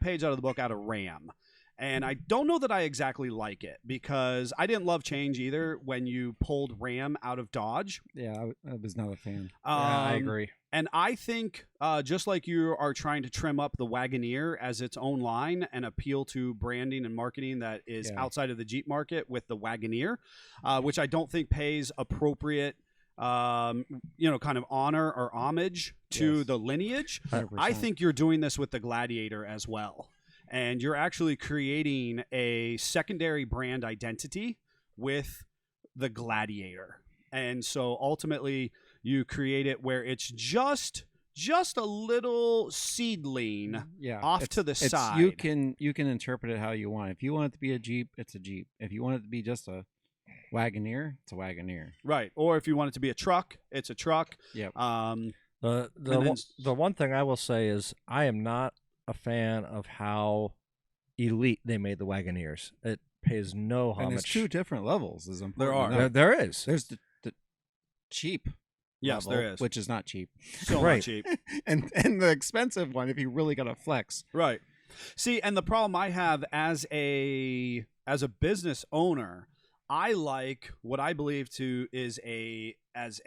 Speaker 3: page out of the book out of RAM. And I don't know that I exactly like it because I didn't love change either when you pulled Ram out of Dodge.
Speaker 5: Yeah, I was not a fan.
Speaker 1: yeah, I
Speaker 3: Um,
Speaker 1: agree.
Speaker 3: And I think just like you are trying to trim up the Wagoneer as its own line and appeal to branding and marketing that is
Speaker 5: Yeah.
Speaker 3: outside of the Jeep market with the Wagoneer, which I don't think pays appropriate, kind of honor or homage to
Speaker 5: Yes.
Speaker 3: the lineage.
Speaker 5: 100%.
Speaker 3: I think you're doing this with the Gladiator as well. And you're actually creating a secondary brand identity with the Gladiator. And so ultimately you create it where it's just a little seedling
Speaker 5: yeah,
Speaker 3: off
Speaker 5: it's-
Speaker 3: to the
Speaker 5: it's-
Speaker 3: side.
Speaker 5: You can interpret it how you want. If you want it to be a Jeep, it's a Jeep. If you want it to be just a Wagoneer, it's a Wagoneer.
Speaker 3: Right. Or if you want it to be a truck, it's a truck.
Speaker 5: Yep.
Speaker 1: The
Speaker 3: and then-
Speaker 1: the one thing I will say is I am not a fan of how elite they made the Wagoneers. It pays no
Speaker 5: And there's
Speaker 1: homage.
Speaker 5: two different levels. Is important.
Speaker 3: There are.
Speaker 5: to note.
Speaker 1: There is.
Speaker 5: There's the cheap.
Speaker 3: Yes,
Speaker 5: level,
Speaker 3: there is.
Speaker 5: which is not cheap,
Speaker 3: Still not
Speaker 1: Right.
Speaker 3: cheap.
Speaker 5: and the expensive one if you really got to flex.
Speaker 3: Right. See, and the problem I have as a business owner, I like what I believe to is as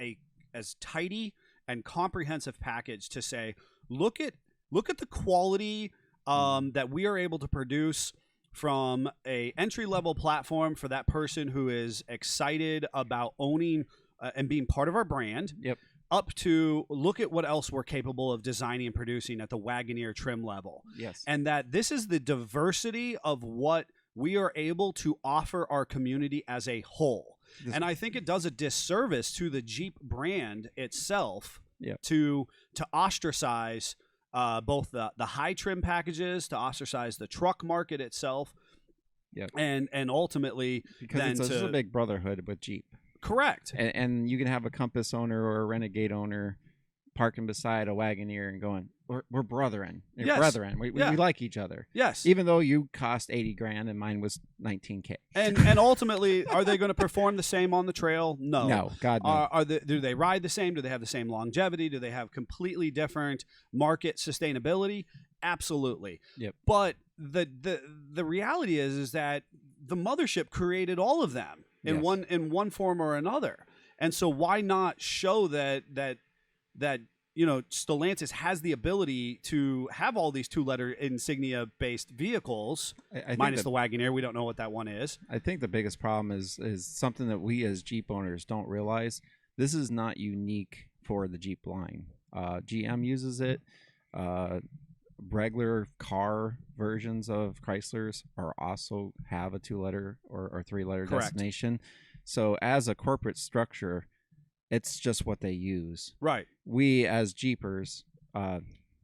Speaker 3: tidy and comprehensive package to say, look at the quality that we are able to produce from a entry level platform for that person who is excited about owning and being part of our brand.
Speaker 5: Yep.
Speaker 3: Up to look at what else we're capable of designing and producing at the Wagoneer trim level.
Speaker 5: Yes.
Speaker 3: And that this is the diversity of what we are able to offer our community as a whole.
Speaker 5: This-
Speaker 3: And I think it does a disservice to the Jeep brand itself
Speaker 5: Yep.
Speaker 3: to ostracize both the high trim packages, to ostracize the truck market itself,
Speaker 5: Yep.
Speaker 3: and ultimately
Speaker 5: because
Speaker 3: then
Speaker 5: it's a
Speaker 3: to-
Speaker 5: big brotherhood with Jeep.
Speaker 3: correct.
Speaker 5: And you can have a Compass owner or a Renegade owner parking beside a Wagoneer and going, we're brethren. We're
Speaker 3: Yes.
Speaker 5: brethren. We
Speaker 3: Yeah.
Speaker 5: like each other.
Speaker 3: Yes.
Speaker 5: Even though you cost $80,000 and mine was $19,000.
Speaker 3: And ultimately, are they going to perform the same on the trail? No.
Speaker 5: No, God no.
Speaker 3: Do they ride the same? Do they have the same longevity? Do they have completely different market sustainability? Absolutely.
Speaker 5: Yep.
Speaker 3: But the reality is that the mothership created all of them in
Speaker 5: Yes.
Speaker 3: one form or another. And so why not show that Stellantis has the ability to have all these two-letter insignia-based vehicles,
Speaker 5: I think
Speaker 3: minus
Speaker 5: the
Speaker 3: the Wagoneer. We don't know what that one is.
Speaker 5: I think the biggest problem is something that we as Jeep owners don't realize. This is not unique for the Jeep line. GM uses it. Regular car versions of Chryslers are also have a 2-letter or 3-letter
Speaker 3: Correct.
Speaker 5: destination. So as a corporate structure, it's just what they use.
Speaker 3: Right.
Speaker 5: We as Jeepers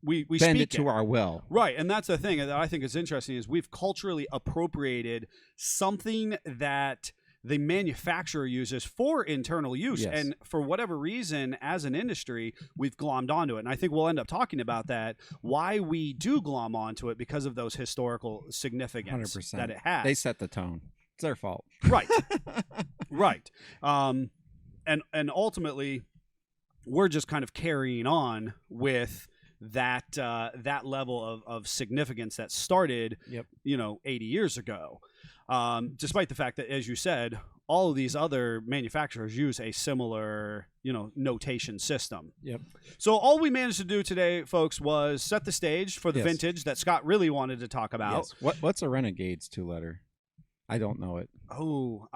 Speaker 3: We
Speaker 5: bend
Speaker 3: speak
Speaker 5: it to our will.
Speaker 3: Right, and that's the thing that I think is interesting is we've culturally appropriated something that the manufacturer uses for internal use.
Speaker 5: Yes.
Speaker 3: And for whatever reason, as an industry, we've glommed onto it. And I think we'll end up talking about that, why we do glom onto it because of those historical significance
Speaker 5: 100%.
Speaker 3: that it has.
Speaker 5: They set the tone. It's their fault.
Speaker 3: Right. Right. And ultimately, we're just kind of carrying on with that that level of significance that started,
Speaker 5: Yep.
Speaker 3: 80 years ago. Despite the fact that, as you said, all of these other manufacturers use a similar, notation system.
Speaker 5: Yep.
Speaker 3: So all we managed to do today, folks, was set the stage for the
Speaker 5: Yes.
Speaker 3: vintage that Scott really wanted to talk about.
Speaker 5: Yes. What's a Renegade's 2-letter? I don't know it.
Speaker 3: Oh,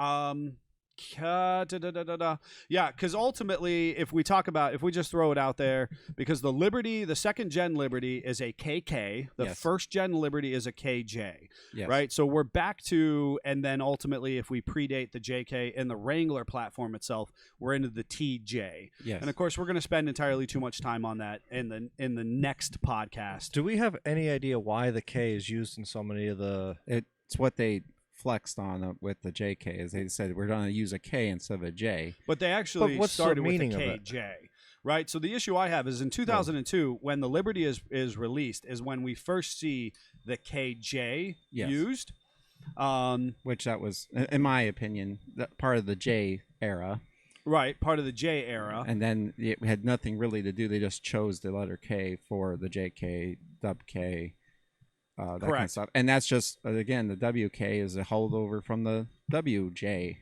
Speaker 3: yeah, because ultimately, if we just throw it out there, because the second gen Liberty is a KK, the
Speaker 5: Yes.
Speaker 3: first gen Liberty is a KJ,
Speaker 5: Yes.
Speaker 3: right? So we're back to, and then ultimately, if we predate the JK and the Wrangler platform itself, we're into the TJ.
Speaker 5: Yes.
Speaker 3: And of course, we're going to spend entirely too much time on that in the next podcast.
Speaker 1: Do we have any idea why the K is used in so many of the?
Speaker 5: It's what they flexed on with the JK. Is they said we're going to use a K instead of a J.
Speaker 3: But they actually
Speaker 1: But what's the
Speaker 3: started with the
Speaker 1: meaning of it?
Speaker 3: KJ, right? So the issue I have is in 2002, when the Liberty is released, is when we first see the KJ
Speaker 5: Yes.
Speaker 3: used.
Speaker 5: Which that was, in my opinion, part of the J era.
Speaker 3: Right, part of the J era.
Speaker 5: And then it had nothing really to do. They just chose the letter K for the JK, WK, that kind of
Speaker 3: Correct.
Speaker 5: stuff. And that's just, again, the WK is a holdover from the WJ.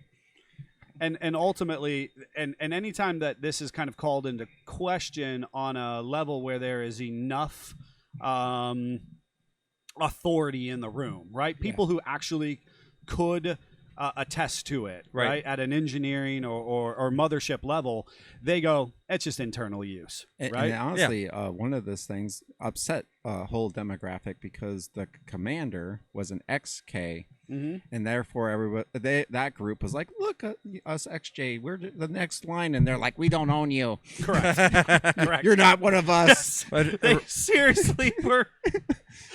Speaker 3: And ultimately, and anytime that this is kind of called into question on a level where there is enough authority in the room, right? People who actually could attest to it, right? At an engineering or mothership level, they go, it's just internal use, right?
Speaker 5: And honestly, one of those things upset a whole demographic because the commander was an XK, and therefore everybody that group was like, "Look, us XJ, we're the next line," and they're like, "We don't own you.
Speaker 3: Correct. Correct.
Speaker 5: You're not one of us."
Speaker 3: They seriously were.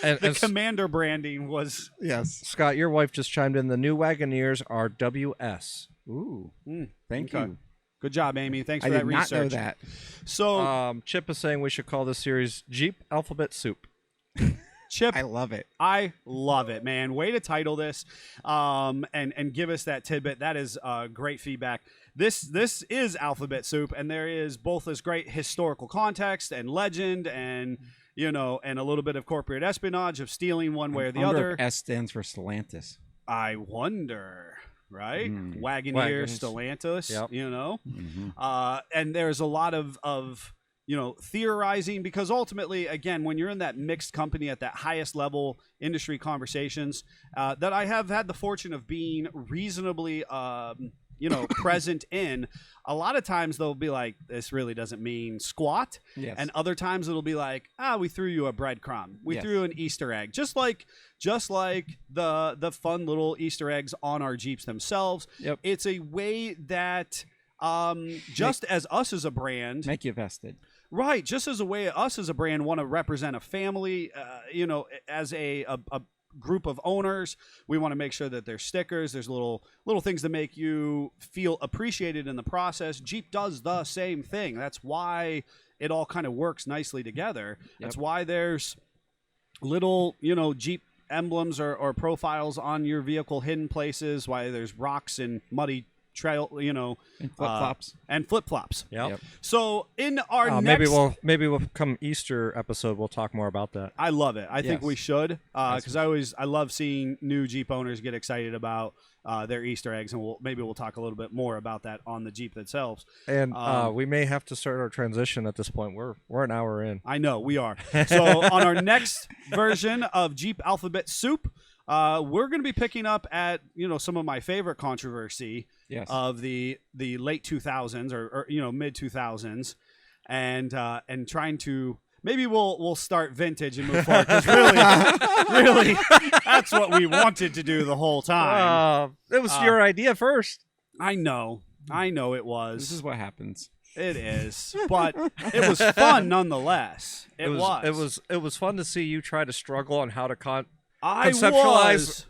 Speaker 1: And
Speaker 3: The commander branding was.
Speaker 5: Yes.
Speaker 1: Scott, your wife just chimed in. The new Wagoneers are WS.
Speaker 5: Ooh. Thank
Speaker 3: Okay.
Speaker 5: you.
Speaker 3: Good job, Amy. Thanks for
Speaker 5: I
Speaker 3: that
Speaker 5: did
Speaker 3: research.
Speaker 5: not know that.
Speaker 3: So,
Speaker 1: Chip is saying we should call this series Jeep Alphabet Soup.
Speaker 3: Chip,
Speaker 5: I love it.
Speaker 3: I love it, man. Way to title this, and give us that tidbit. That is great feedback. This is Alphabet Soup, and there is both this great historical context and legend, and and a little bit of corporate espionage of stealing one way or the
Speaker 5: I wonder
Speaker 3: other.
Speaker 5: if S stands for Stellantis.
Speaker 3: I wonder, right?
Speaker 5: Mm.
Speaker 3: Wagoneer,
Speaker 1: Wagons.
Speaker 3: Stellantis,
Speaker 1: Yep.
Speaker 3: and there's a lot of theorizing, because ultimately, again, when you're in that mixed company at that highest level industry conversations that I have had the fortune of being reasonably present in, a lot of times they'll be like, this really doesn't mean squat.
Speaker 5: Yes.
Speaker 3: And other times it'll be like, we threw you a breadcrumb. We
Speaker 5: Yes.
Speaker 3: threw an Easter egg. Just like the fun little Easter eggs on our Jeeps themselves.
Speaker 5: Yep.
Speaker 3: It's a way that just as us as a brand,
Speaker 5: Make you vested.
Speaker 3: right, just as a way us as a brand want to represent a family, as a group of owners, we want to make sure that there's stickers, there's little things that make you feel appreciated in the process. Jeep does the same thing. That's why it all kind of works nicely together. That's why there's little, Jeep emblems or profiles on your vehicle hidden places, why there's rocks and muddy trail,
Speaker 5: And flip-flops.
Speaker 3: and flip-flops.
Speaker 1: Yep.
Speaker 3: So in our next,
Speaker 1: Maybe we'll come Easter episode. We'll talk more about that.
Speaker 3: I love it. I think
Speaker 5: Yes.
Speaker 3: we should, because I love seeing new Jeep owners get excited about their Easter eggs, and we'll talk a little bit more about that on the Jeep themselves.
Speaker 1: And we may have to start our transition at this point. We're an hour in.
Speaker 3: I know we are. So on our next version of Jeep Alphabet Soup, we're going to be picking up at some of my favorite controversy
Speaker 5: Yes.
Speaker 3: of the late 2000s or mid 2000s, and trying to. Maybe we'll start vintage and move forward, because really, that's what we wanted to do the whole time.
Speaker 1: It was your idea first.
Speaker 3: I know it was.
Speaker 5: This is what happens.
Speaker 3: It is, but it was fun nonetheless. It was.
Speaker 1: It was fun to see you try to struggle on how to
Speaker 3: I
Speaker 1: conceptualize
Speaker 3: was.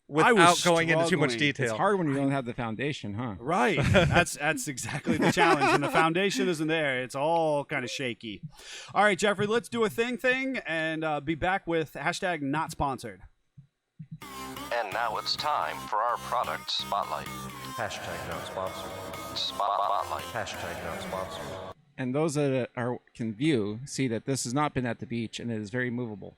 Speaker 1: without going into too much
Speaker 3: struggling.
Speaker 1: detail.
Speaker 5: It's hard when you don't have the foundation, huh?
Speaker 3: Right. That's exactly the challenge. And the foundation isn't there. It's all kind of shaky. All right, Jeffrey, let's do a thing and be back with hashtag not sponsored.
Speaker 6: And now it's time for our product spotlight.
Speaker 7: Hashtag not sponsored.
Speaker 6: Spotlight.
Speaker 7: Hashtag not sponsored.
Speaker 5: And those that can view see that this has not been at the beach and it is very movable.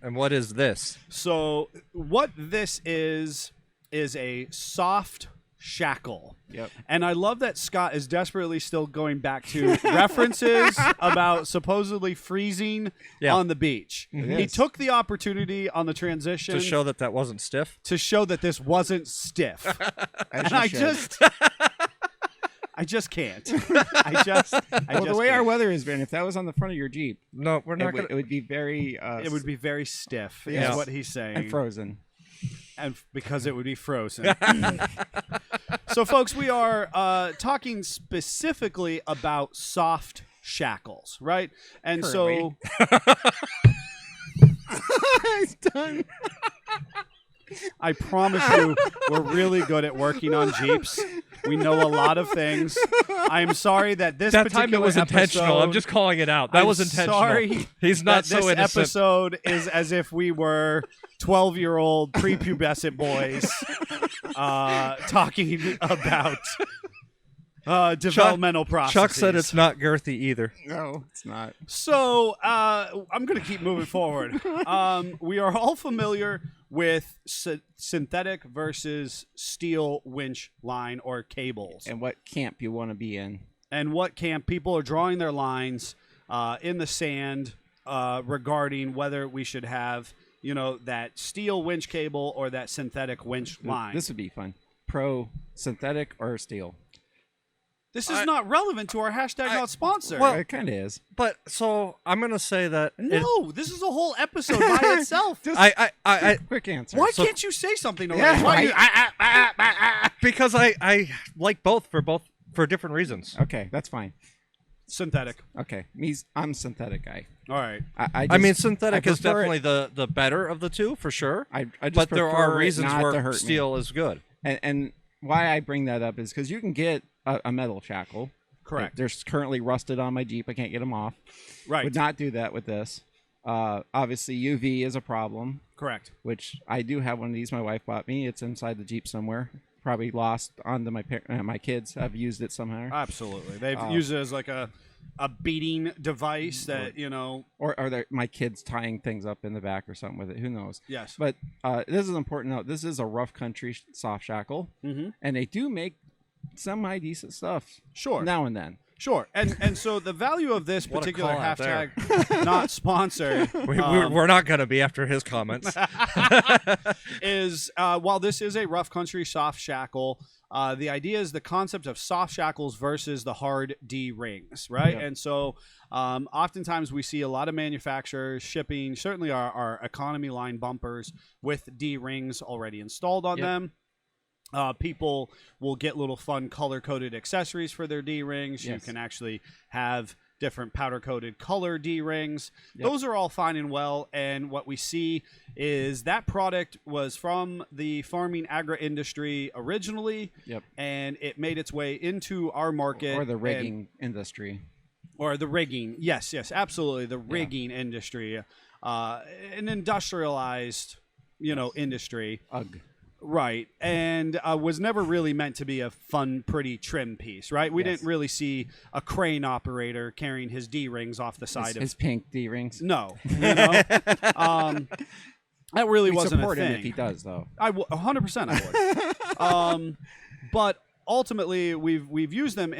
Speaker 1: And what is this?
Speaker 3: So what this is a soft shackle.
Speaker 5: Yep.
Speaker 3: And I love that Scott is desperately still going back to references about supposedly freezing on the beach.
Speaker 5: It
Speaker 3: He
Speaker 5: is.
Speaker 3: took the opportunity on the transition
Speaker 1: To show that wasn't stiff?
Speaker 3: to show that this wasn't stiff.
Speaker 5: As
Speaker 3: And
Speaker 5: you should.
Speaker 3: I just can't. I just
Speaker 5: Well, the way our
Speaker 3: can't.
Speaker 5: weather has been, if that was on the front of your Jeep,
Speaker 1: No, we're
Speaker 5: it
Speaker 1: not
Speaker 5: would,
Speaker 1: going
Speaker 5: it would be very
Speaker 3: It would be very stiff,
Speaker 5: Yes.
Speaker 3: is what he's saying.
Speaker 5: and frozen.
Speaker 3: And because it would be frozen. So, folks, we are talking specifically about soft shackles, right? And so,
Speaker 5: It's done.
Speaker 3: I promise you, we're really good at working on Jeeps. We know a lot of things. I'm sorry that this
Speaker 1: That
Speaker 3: particular
Speaker 1: time it was intentional. I'm
Speaker 3: episode-
Speaker 1: just calling it out. That
Speaker 3: I'm
Speaker 1: was intentional.
Speaker 3: Sorry
Speaker 1: He's not
Speaker 3: that
Speaker 1: so
Speaker 3: this
Speaker 1: innocent.
Speaker 3: episode is as if we were 12-year-old prepubescent boys talking about developmental processes.
Speaker 1: Chuck said it's not girthy either.
Speaker 5: No, it's not.
Speaker 3: So I'm going to keep moving forward. We are all familiar with synthetic versus steel winch line or cables.
Speaker 5: And what camp you want to be in.
Speaker 3: And what camp people are drawing their lines in the sand regarding whether we should have, that steel winch cable or that synthetic winch line.
Speaker 5: This would be fun. Pro synthetic or steel?
Speaker 3: This is not relevant to our hashtag not sponsored.
Speaker 1: well-
Speaker 5: It kind of is.
Speaker 1: But so I'm going to say that
Speaker 3: no, this is a whole episode by itself.
Speaker 1: I
Speaker 5: Quick answer.
Speaker 3: Why
Speaker 1: so-
Speaker 3: can't you say something already?
Speaker 5: Yeah,
Speaker 3: Why you-
Speaker 1: because I like both for different reasons.
Speaker 5: Okay, that's fine.
Speaker 3: Synthetic.
Speaker 5: Okay, I'm synthetic guy.
Speaker 3: All right.
Speaker 1: I mean, synthetic
Speaker 5: I
Speaker 1: is
Speaker 5: prefer
Speaker 1: definitely the better of the two for sure.
Speaker 5: I just
Speaker 1: but there
Speaker 5: prefer
Speaker 1: are
Speaker 5: it
Speaker 1: reasons
Speaker 5: not to
Speaker 1: where
Speaker 5: hurt me.
Speaker 1: steel is good.
Speaker 5: And why I bring that up is because you can get a metal shackle.
Speaker 3: Correct.
Speaker 5: They're currently rusted on my Jeep. I can't get them off.
Speaker 3: Right.
Speaker 5: Would not do that with this. Obviously, UV is a problem,
Speaker 3: Correct.
Speaker 5: which I do have one of these. My wife bought me. It's inside the Jeep somewhere. Probably lost onto my kids. Have used it somehow.
Speaker 3: Absolutely. They've used it as like a beating device that,
Speaker 5: Or are there my kids tying things up in the back or something with it? Who knows?
Speaker 3: yes.
Speaker 5: But this is important to note. This is a rough country soft shackle, and they do make semi-decent stuff
Speaker 3: Sure.
Speaker 5: now and then.
Speaker 3: Sure. And so the value of this
Speaker 1: What a
Speaker 3: particular
Speaker 1: call out there.
Speaker 3: hashtag not sponsored
Speaker 1: We're not going to be after his comments.
Speaker 3: is while this is a rough country soft shackle, the idea is the concept of soft shackles versus the hard D rings, right?
Speaker 5: Yep.
Speaker 3: And so oftentimes we see a lot of manufacturers shipping certainly our economy line bumpers with D rings already installed on
Speaker 5: Yep.
Speaker 3: them. People will get little fun color-coded accessories for their D-rings. You
Speaker 5: Yes.
Speaker 3: can actually have different powder-coated color D-rings.
Speaker 5: Yep.
Speaker 3: Those are all fine and well, and what we see is that product was from the farming agri-industry originally,
Speaker 5: Yep.
Speaker 3: and it made its way into our market.
Speaker 5: Or the
Speaker 3: and-
Speaker 5: rigging industry.
Speaker 3: or the rigging. Yes, absolutely. The rigging industry. An industrialized, industry.
Speaker 5: Ugh.
Speaker 3: Right, and was never really meant to be a fun, pretty trim piece, right? We
Speaker 5: Yes.
Speaker 3: didn't really see a crane operator carrying his D-rings off the side
Speaker 5: His
Speaker 3: of...
Speaker 5: pink D rings.
Speaker 3: No, that really
Speaker 5: We
Speaker 3: wasn't a
Speaker 5: support him
Speaker 3: thing.
Speaker 5: if he does, though.
Speaker 3: 100% I would. But ultimately, we've used them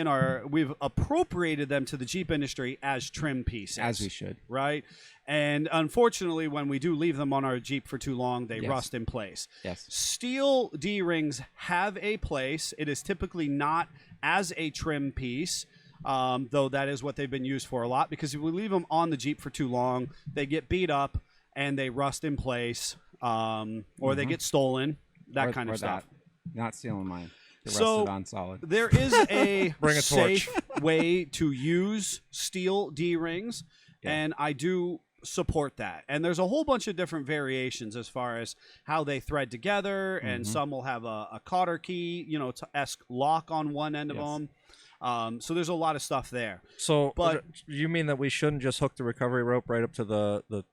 Speaker 3: we've appropriated them to the Jeep industry as trim pieces.
Speaker 5: As we should.
Speaker 3: Right? And unfortunately, when we do leave them on our Jeep for too long, they
Speaker 5: Yes.
Speaker 3: rust in place.
Speaker 5: Yes.
Speaker 3: Steel D-rings have a place. It is typically not as a trim piece, though that is what they've been used for a lot, because if we leave them on the Jeep for too long, they get beat up and they rust in place, or they get stolen, that
Speaker 5: Or-
Speaker 3: kind
Speaker 5: or
Speaker 3: of stuff.
Speaker 5: that. Not stealing mine. The
Speaker 3: So-
Speaker 5: rusted on solid.
Speaker 3: There is a
Speaker 1: Bring a torch.
Speaker 3: safe way to use steel D-rings,
Speaker 5: Yeah.
Speaker 3: and I do support that. And there's a whole bunch of different variations as far as how they thread together, and some will have a cotter key, esque lock on one end of them. So there's a lot of stuff there.
Speaker 1: So,
Speaker 3: But-
Speaker 1: you mean that we shouldn't just hook the recovery rope right up to the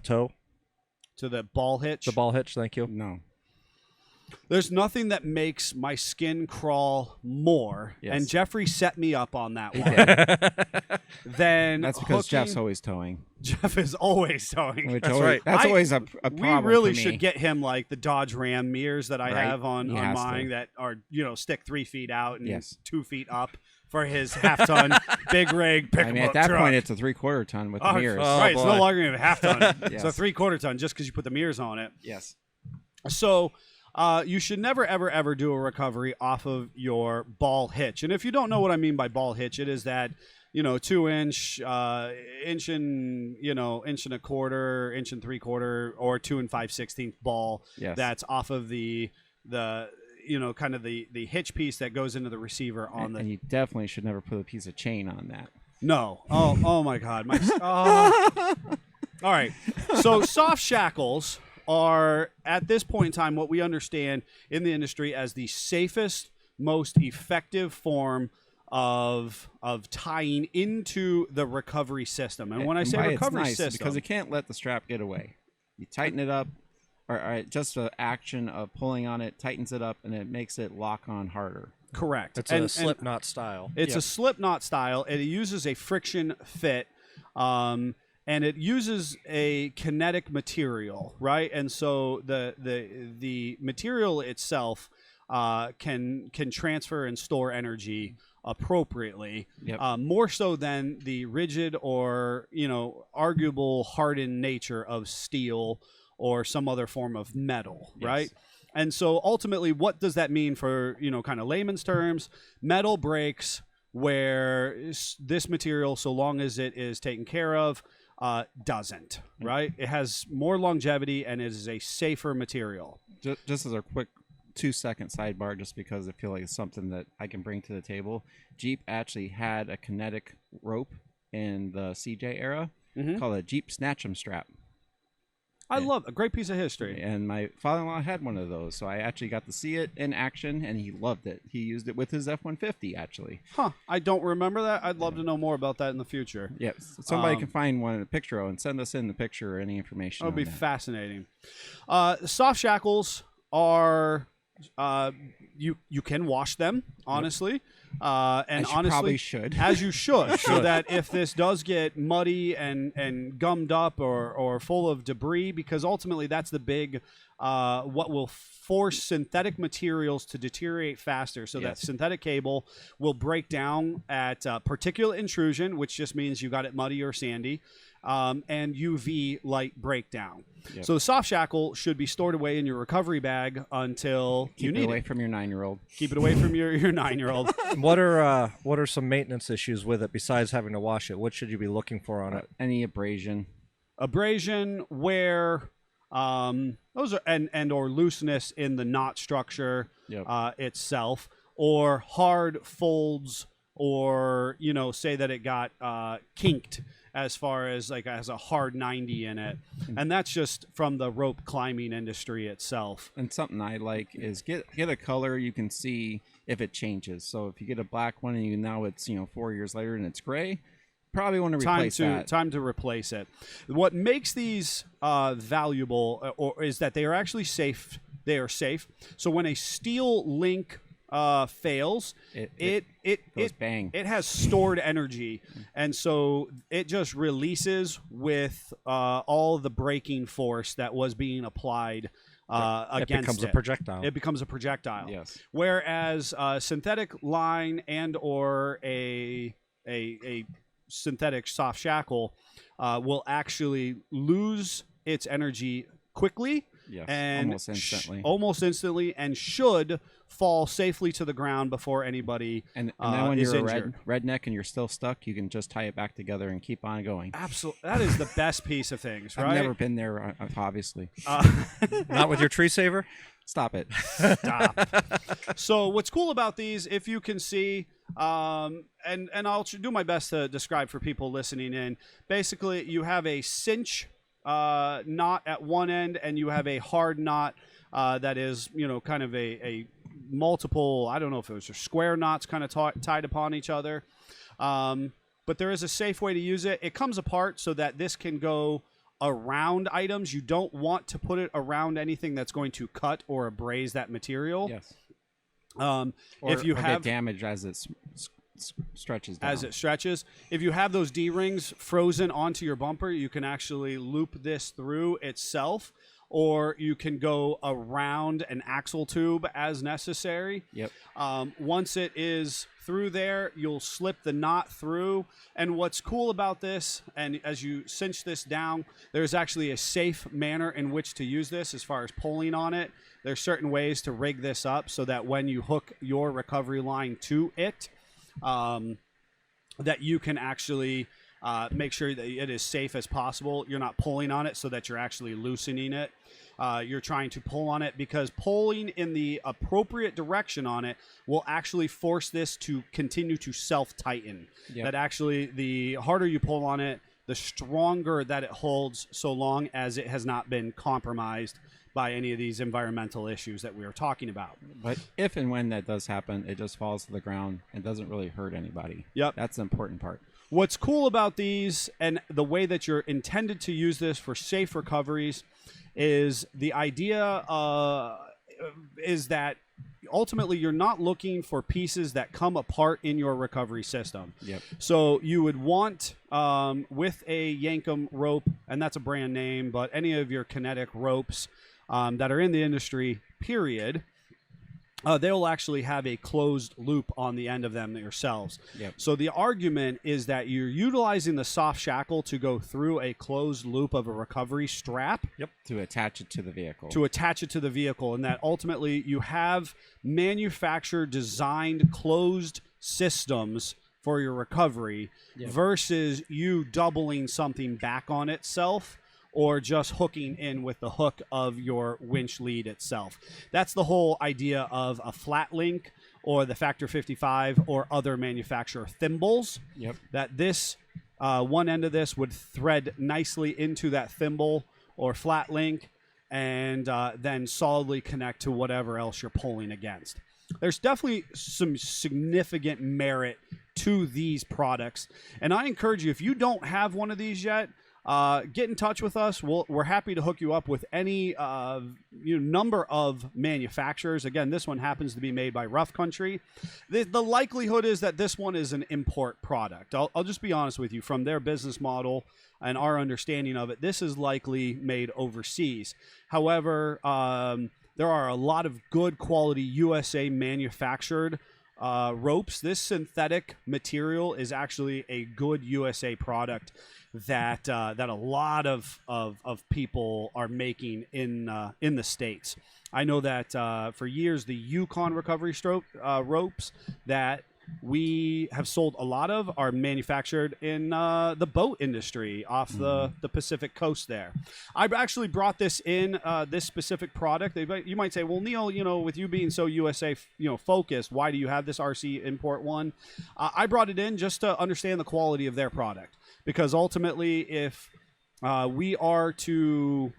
Speaker 1: toe,
Speaker 3: To the ball hitch.
Speaker 1: the ball hitch? Thank you.
Speaker 5: No.
Speaker 3: There's nothing that makes my skin crawl more,
Speaker 5: Yes.
Speaker 3: and Jeffrey set me up on that one. Then
Speaker 5: That's because
Speaker 3: hooking-
Speaker 5: Jeff's always towing.
Speaker 3: Jeff is always towing.
Speaker 5: Which
Speaker 1: That's
Speaker 5: always,
Speaker 1: right.
Speaker 5: That's
Speaker 3: I-
Speaker 5: always a
Speaker 3: We
Speaker 5: problem.
Speaker 3: really
Speaker 5: for me.
Speaker 3: should get him like the Dodge Ram mirrors that I
Speaker 5: Right.
Speaker 3: have on
Speaker 5: He has
Speaker 3: mine
Speaker 5: to.
Speaker 3: that are stick 3 feet out and
Speaker 5: Yes.
Speaker 3: 2 feet up for his half-ton big rig pickup
Speaker 5: I mean, at that
Speaker 3: truck.
Speaker 5: point, it's a 3/4 ton with the mirrors.
Speaker 3: Right, it's no
Speaker 1: boy.
Speaker 3: longer even a half ton. It's a
Speaker 5: Yes.
Speaker 3: 3/4 ton just because you put the mirrors on it.
Speaker 5: Yes.
Speaker 3: So you should never, ever, ever do a recovery off of your ball hitch. And if you don't know what I mean by ball hitch, it is that 2-inch, inch and inch and a quarter, inch and 3/4, or 2 5/16 ball.
Speaker 5: Yes.
Speaker 3: That's off of the kind of the hitch piece that goes into the receiver on
Speaker 5: And you definitely should never put a piece of chain on that.
Speaker 3: No. Oh my God. All right. So soft shackles are at this point in time what we understand in the industry as the safest, most effective form of tying into the recovery system. And when I say
Speaker 5: why
Speaker 3: recovery
Speaker 5: it's nice,
Speaker 3: system,
Speaker 5: because it can't let the strap get away. You tighten it up, or just the action of pulling on it tightens it up, and it makes it lock on harder.
Speaker 3: correct.
Speaker 1: It's
Speaker 3: And-
Speaker 1: a
Speaker 3: and
Speaker 1: slip knot style.
Speaker 3: It's a slip knot style. It uses a friction fit, and it uses a kinetic material, right? And so the material itself can transfer and store energy appropriately,
Speaker 5: Yep.
Speaker 3: more so than the rigid or arguable hardened nature of steel or some other form of metal,
Speaker 5: Yes.
Speaker 3: right? And so ultimately, what does that mean for, kind of layman's terms? Metal breaks where this material, so long as it is taken care of, doesn't, right? It has more longevity and it is a safer material.
Speaker 5: Just as a quick 2-second sidebar, just because I feel like it's something that I can bring to the table. Jeep actually had a kinetic rope in the CJ era called a Jeep Snatch'em strap.
Speaker 3: I love a great piece of history.
Speaker 5: And my father-in-law had one of those, so I actually got to see it in action, and he loved it. He used it with his F-150, actually.
Speaker 3: Huh. I don't remember that. I'd love to know more about that in the future.
Speaker 5: Yes. Somebody can find one in a picture and send us in the picture or any information.
Speaker 3: That would
Speaker 5: on
Speaker 3: be
Speaker 5: that.
Speaker 3: fascinating. Soft shackles are you can wash them, honestly, and
Speaker 5: As you
Speaker 3: honestly
Speaker 5: probably should.
Speaker 3: as you should, so that if this does get muddy and gummed up or full of debris, because ultimately that's the big what will force synthetic materials to deteriorate faster, so that
Speaker 5: Yes.
Speaker 3: synthetic cable will break down at particulate intrusion, which just means you got it muddy or sandy, and UV light breakdown.
Speaker 5: Yep.
Speaker 3: So the soft shackle should be stored away in your recovery bag until you
Speaker 5: Keep it
Speaker 3: need
Speaker 5: away
Speaker 3: it.
Speaker 5: from your 9-year-old.
Speaker 3: Keep it away from your 9-year-old.
Speaker 1: What are some maintenance issues with it besides having to wash it? What should you be looking for on it?
Speaker 5: Any abrasion.
Speaker 3: Abrasion, wear, those are and or looseness in the knot structure
Speaker 5: Yep.
Speaker 3: itself, or hard folds, or say that it got kinked as far as like has a hard 90 in it, and that's just from the rope climbing industry itself.
Speaker 5: And something I like is get a color you can see if it changes. So if you get a black one and now it's 4 years later and it's gray, probably want to replace that.
Speaker 3: Time to replace it. What makes these valuable or is that they are actually safe. They are safe. So when a steel link fails,
Speaker 5: It goes bang.
Speaker 3: It has stored energy, and so it just releases with all the braking force that was being applied
Speaker 1: It
Speaker 3: against
Speaker 1: becomes a
Speaker 3: it.
Speaker 1: projectile.
Speaker 3: It becomes a projectile.
Speaker 5: Yes.
Speaker 3: Whereas synthetic line and or a synthetic soft shackle will actually lose its energy quickly.
Speaker 5: Yes,
Speaker 3: And
Speaker 5: almost instantly.
Speaker 3: almost instantly, and should fall safely to the ground before anybody
Speaker 5: And then when
Speaker 3: is
Speaker 5: you're a
Speaker 3: injured.
Speaker 5: redneck and you're still stuck, you can just tie it back together and keep on going.
Speaker 3: Absolutely, that is the best piece of things, right?
Speaker 5: I've never been there, obviously.
Speaker 1: Not with your tree saver?
Speaker 5: Stop it.
Speaker 3: Stop. So what's cool about these, if you can see, and I'll do my best to describe for people listening in. Basically, you have a cinch knot at one end, and you have a hard knot that is, kind of a multiple. I don't know if it was square knots kind of tied upon each other. But there is a safe way to use it. It comes apart so that this can go around items. You don't want to put it around anything that's going to cut or abrase that material.
Speaker 5: Yes.
Speaker 3: If you
Speaker 5: or
Speaker 3: have
Speaker 5: get damage as it stretches down.
Speaker 3: as it stretches, if you have those D-rings frozen onto your bumper, you can actually loop this through itself, or you can go around an axle tube as necessary.
Speaker 5: Yep.
Speaker 3: Once it is through there, you'll slip the knot through. And what's cool about this, and as you cinch this down, there's actually a safe manner in which to use this as far as pulling on it. There's certain ways to rig this up so that when you hook your recovery line to it, that you can actually make sure that it is safe as possible. You're not pulling on it so that you're actually loosening it. You're trying to pull on it because pulling in the appropriate direction on it will actually force this to continue to self-tighten.
Speaker 5: Yep.
Speaker 3: That actually, the harder you pull on it, the stronger that it holds, so long as it has not been compromised by any of these environmental issues that we are talking about.
Speaker 5: But if and when that does happen, it just falls to the ground and doesn't really hurt anybody.
Speaker 3: Yep.
Speaker 5: That's the important part.
Speaker 3: What's cool about these and the way that you're intended to use this for safe recoveries is the idea is that ultimately you're not looking for pieces that come apart in your recovery system.
Speaker 5: Yep.
Speaker 3: So you would want with a Yankum rope, and that's a brand name, but any of your kinetic ropes that are in the industry, period, they'll actually have a closed loop on the end of them yourselves.
Speaker 5: Yep.
Speaker 3: So the argument is that you're utilizing the soft shackle to go through a closed loop of a recovery strap
Speaker 5: To attach it to the vehicle.
Speaker 3: to attach it to the vehicle, and that ultimately you have manufactured, designed, closed systems for your recovery versus you doubling something back on itself or just hooking in with the hook of your winch lead itself. That's the whole idea of a flat link or the Factor 55 or other manufacturer thimbles.
Speaker 5: Yep.
Speaker 3: That this one end of this would thread nicely into that thimble or flat link and then solidly connect to whatever else you're pulling against. There's definitely some significant merit to these products. And I encourage you, if you don't have one of these yet, get in touch with us. We're happy to hook you up with any number of manufacturers. Again, this one happens to be made by Rough Country. The likelihood is that this one is an import product. I'll just be honest with you. From their business model and our understanding of it, this is likely made overseas. However, there are a lot of good quality USA manufactured ropes. This synthetic material is actually a good USA product that a lot of people are making in the States. I know that for years the Yukon recovery ropes that we have sold a lot of are manufactured in the boat industry off the Pacific coast there. I've actually brought this in, this specific product. You might say, well, Neil, with you being so USA focused, why do you have this RC import one? I brought it in just to understand the quality of their product, because ultimately if we are to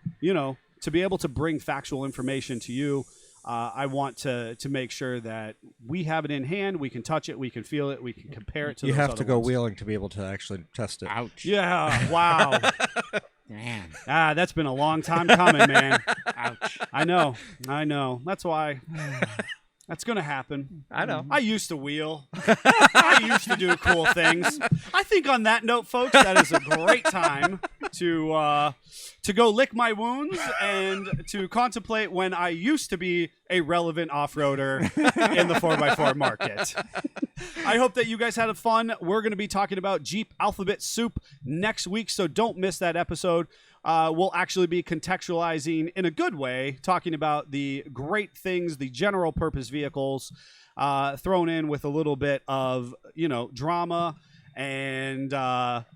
Speaker 3: be able to bring factual information to you, I want to make sure that we have it in hand, we can touch it, we can feel it, we can compare it to
Speaker 1: You
Speaker 3: those
Speaker 1: have
Speaker 3: other
Speaker 1: to go
Speaker 3: ones.
Speaker 1: wheeling to be able to actually test it.
Speaker 5: Ouch.
Speaker 3: Yeah, wow.
Speaker 5: Man.
Speaker 3: That's been a long time coming, man.
Speaker 5: Ouch.
Speaker 3: I know. That's why. That's going to happen.
Speaker 1: I know.
Speaker 3: I used to wheel. I used to do cool things. I think on that note, folks, that is a great time to go lick my wounds and to contemplate when I used to be a relevant off-roader in the 4x4 market. I hope that you guys had fun. We're going to be talking about Jeep Alphabet Soup next week, so don't miss that episode. we'll actually be contextualizing in a good way, talking about the great things, the general purpose vehicles, thrown in with a little bit of, drama and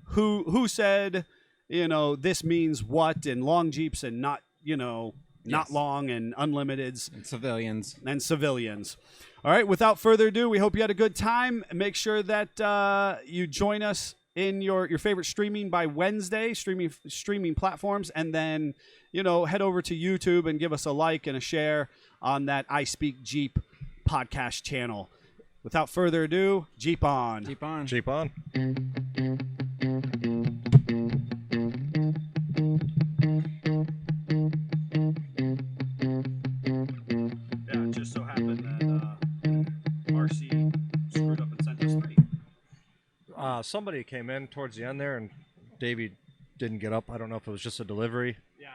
Speaker 3: who said, this means what, and long Jeeps and not, not
Speaker 5: Yes.
Speaker 3: long, and unlimiteds
Speaker 5: And civilians.
Speaker 3: and civilians. All right, without further ado, we hope you had a good time. Make sure that you join us in your favorite streaming by Wednesday, streaming platforms, and then, head over to YouTube and give us a like and a share on that I Speak Jeep podcast channel. Without further ado, Jeep on.
Speaker 5: Keep on.
Speaker 1: Jeep on.
Speaker 3: Yeah, it just so happened that RC screwed up and sent us 3.
Speaker 1: Somebody came in towards the end there, and Davey didn't get up. I don't know if it was just a delivery.
Speaker 3: Yeah,